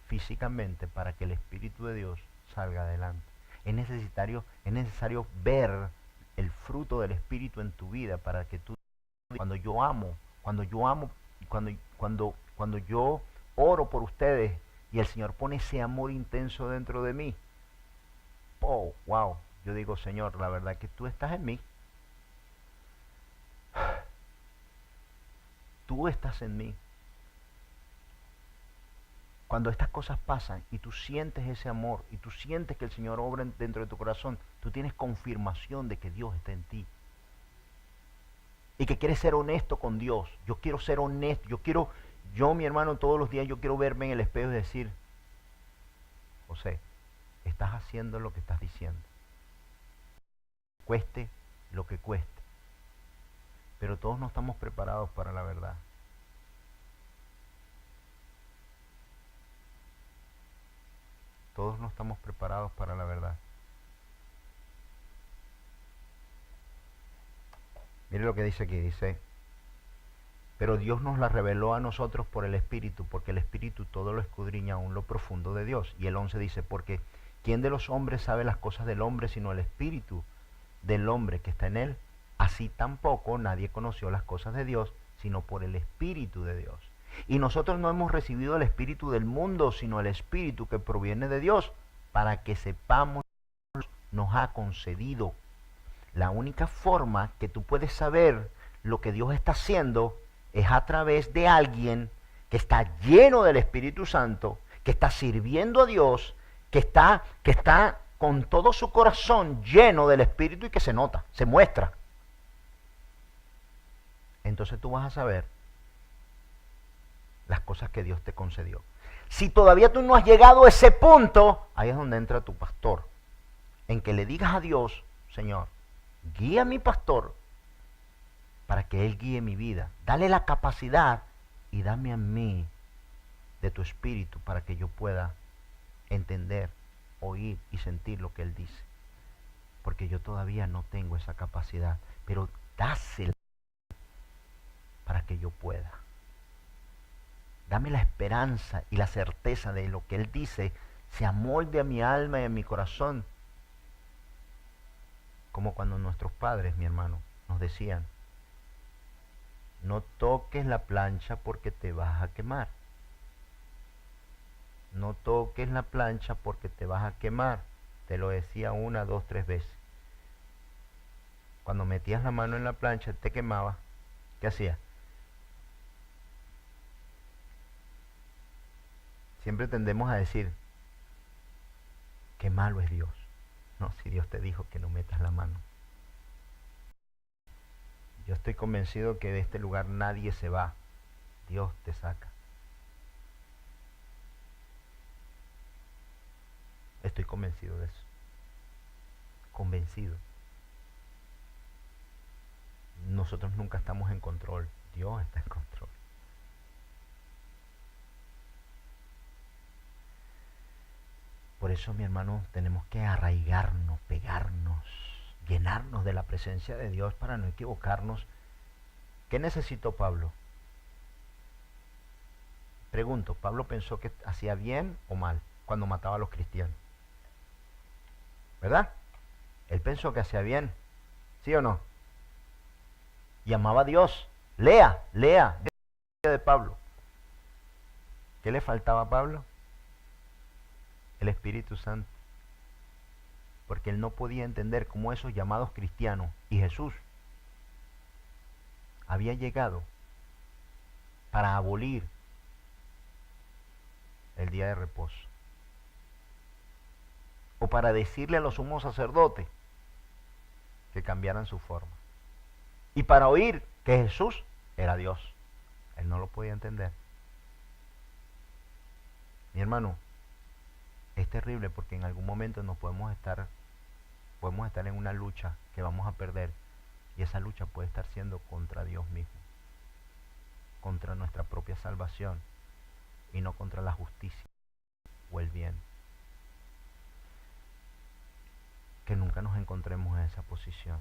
físicamente para que el Espíritu de Dios salga adelante. Es necesario ver el fruto del Espíritu en tu vida para que tú, cuando yo oro por ustedes y el Señor pone ese amor intenso dentro de mí, oh, wow, yo digo, Señor, la verdad que tú estás en mí. Tú estás en mí. Cuando estas cosas pasan y tú sientes ese amor y tú sientes que el Señor obra dentro de tu corazón, tú tienes confirmación de que Dios está en ti. Y que quieres ser honesto con Dios. Yo quiero ser honesto. Yo, mi hermano, todos los días yo quiero verme en el espejo y decir, José, estás haciendo lo que estás diciendo. Cueste lo que cueste. Pero todos no estamos preparados para la verdad. Todos no estamos preparados para la verdad. Mire lo que dice aquí, dice, pero Dios nos la reveló a nosotros por el Espíritu, porque el Espíritu todo lo escudriña aún lo profundo de Dios. Y el 11 dice, porque ¿quién de los hombres sabe las cosas del hombre sino el Espíritu del hombre que está en él? Así tampoco nadie conoció las cosas de Dios, sino por el Espíritu de Dios. Y nosotros no hemos recibido el Espíritu del mundo, sino el Espíritu que proviene de Dios, para que sepamos que Dios nos ha concedido. La única forma que tú puedes saber lo que Dios está haciendo es a través de alguien que está lleno del Espíritu Santo, que está sirviendo a Dios, que está con todo su corazón lleno del Espíritu y que se nota, se muestra. Entonces tú vas a saber las cosas que Dios te concedió. Si todavía tú no has llegado a ese punto, ahí es donde entra tu pastor, en que le digas a Dios, Señor, guía a mi pastor para que él guíe mi vida. Dale la capacidad y dame a mí de tu espíritu para que yo pueda entender, oír y sentir lo que él dice. Porque yo todavía no tengo esa capacidad, pero dásela para que yo pueda. Dame la esperanza y la certeza de lo que él dice se amolde a mi alma y a mi corazón. Como cuando nuestros padres, mi hermano, nos decían, no toques la plancha porque te vas a quemar. No toques la plancha porque te vas a quemar. Te lo decía 1, 2, 3 veces. Cuando metías la mano en la plancha, te quemaba. ¿Qué hacías? Siempre tendemos a decir, qué malo es Dios. No, si Dios te dijo que no metas la mano. Yo estoy convencido que de este lugar nadie se va. Dios te saca. Estoy convencido de eso. Convencido. Nosotros nunca estamos en control. Dios está en control. Por eso, mi hermano, tenemos que arraigarnos, pegarnos, llenarnos de la presencia de Dios para no equivocarnos. ¿Qué necesitó Pablo? Pregunto, ¿Pablo pensó que hacía bien o mal cuando mataba a los cristianos? ¿Verdad? Él pensó que hacía bien, ¿sí o no? Y amaba a Dios. Lea. de Pablo. ¿Qué le faltaba a Pablo? El Espíritu Santo. Porque él no podía entender cómo esos llamados cristianos y Jesús había llegado para abolir el día de reposo. O para decirle a los sumos sacerdotes que cambiaran su forma. Y para oír que Jesús era Dios. Él no lo podía entender. Mi hermano, es terrible porque en algún momento nos podemos estar en una lucha que vamos a perder. Y esa lucha puede estar siendo contra Dios mismo. Contra nuestra propia salvación. Y no contra la justicia o el bien. Que nunca nos encontremos en esa posición.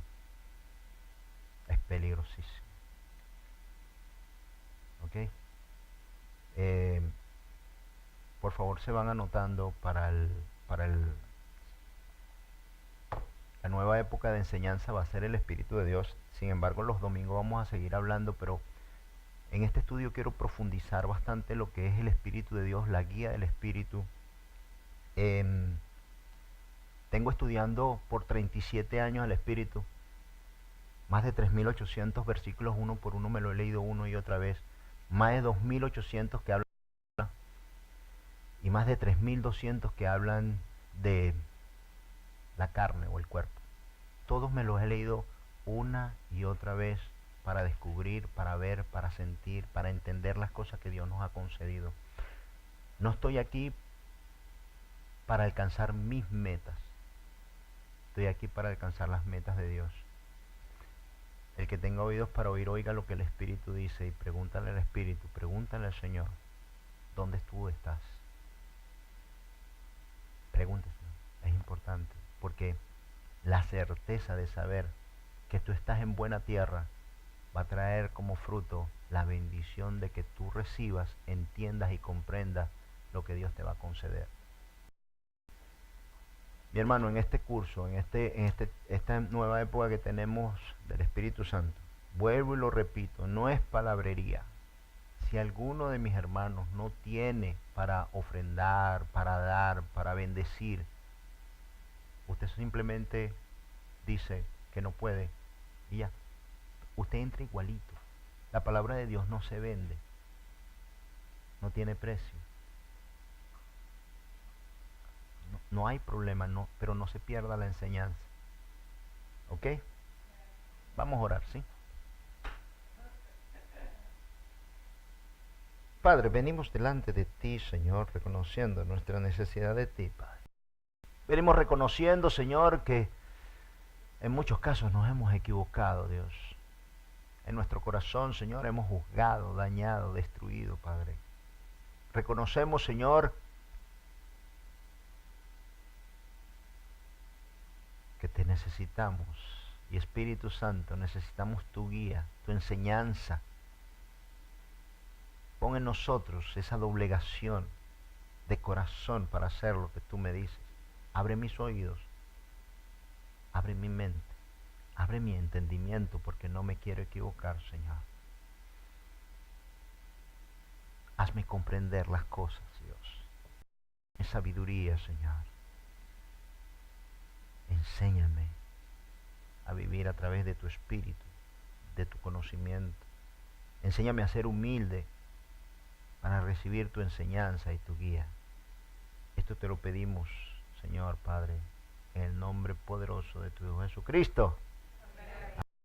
Es peligrosísimo. ¿Ok? Por favor, se van anotando para la nueva época de enseñanza va a ser el Espíritu de Dios. Sin embargo, los domingos vamos a seguir hablando, pero en este estudio quiero profundizar bastante lo que es el Espíritu de Dios, la guía del Espíritu. Tengo estudiando por 37 años el Espíritu. Más de 3.800 versículos, uno por uno me lo he leído una y otra vez. Más de 2.800 que hablan y más de 3.200 que hablan de la carne o el cuerpo. Todos me los he leído una y otra vez para descubrir, para ver, para sentir, para entender las cosas que Dios nos ha concedido. No estoy aquí para alcanzar mis metas. Estoy aquí para alcanzar las metas de Dios. El que tenga oídos para oír, oiga lo que el Espíritu dice y pregúntale al Espíritu, pregúntale al Señor, ¿dónde tú estás? Pregúntese, es importante, porque la certeza de saber que tú estás en buena tierra va a traer como fruto la bendición de que tú recibas, entiendas y comprendas lo que Dios te va a conceder. Mi hermano, en este curso, en esta nueva época que tenemos del Espíritu Santo, vuelvo y lo repito, no es palabrería. Si alguno de mis hermanos no tiene para ofrendar, para dar, para bendecir, usted simplemente dice que no puede y ya. Usted entra igualito. La palabra de Dios no se vende, no tiene precio. No hay problema, pero no se pierda la enseñanza. ¿Ok? Vamos a orar, ¿sí? Padre, venimos delante de ti, Señor, reconociendo nuestra necesidad de ti, Padre. Venimos reconociendo, Señor, que en muchos casos nos hemos equivocado, Dios. En nuestro corazón, Señor, hemos juzgado, dañado, destruido, Padre. Reconocemos, Señor, que te necesitamos. Y Espíritu Santo, necesitamos tu guía, tu enseñanza. Pon en nosotros esa doblegación de corazón para hacer lo que tú me dices. Abre mis oídos, abre mi mente, abre mi entendimiento, porque no me quiero equivocar, Señor. Hazme comprender las cosas, Dios. En sabiduría, Señor. Enséñame a vivir a través de tu espíritu, de tu conocimiento. Enséñame a ser humilde para recibir tu enseñanza y tu guía. Esto te lo pedimos, Señor Padre, en el nombre poderoso de tu Hijo Jesucristo.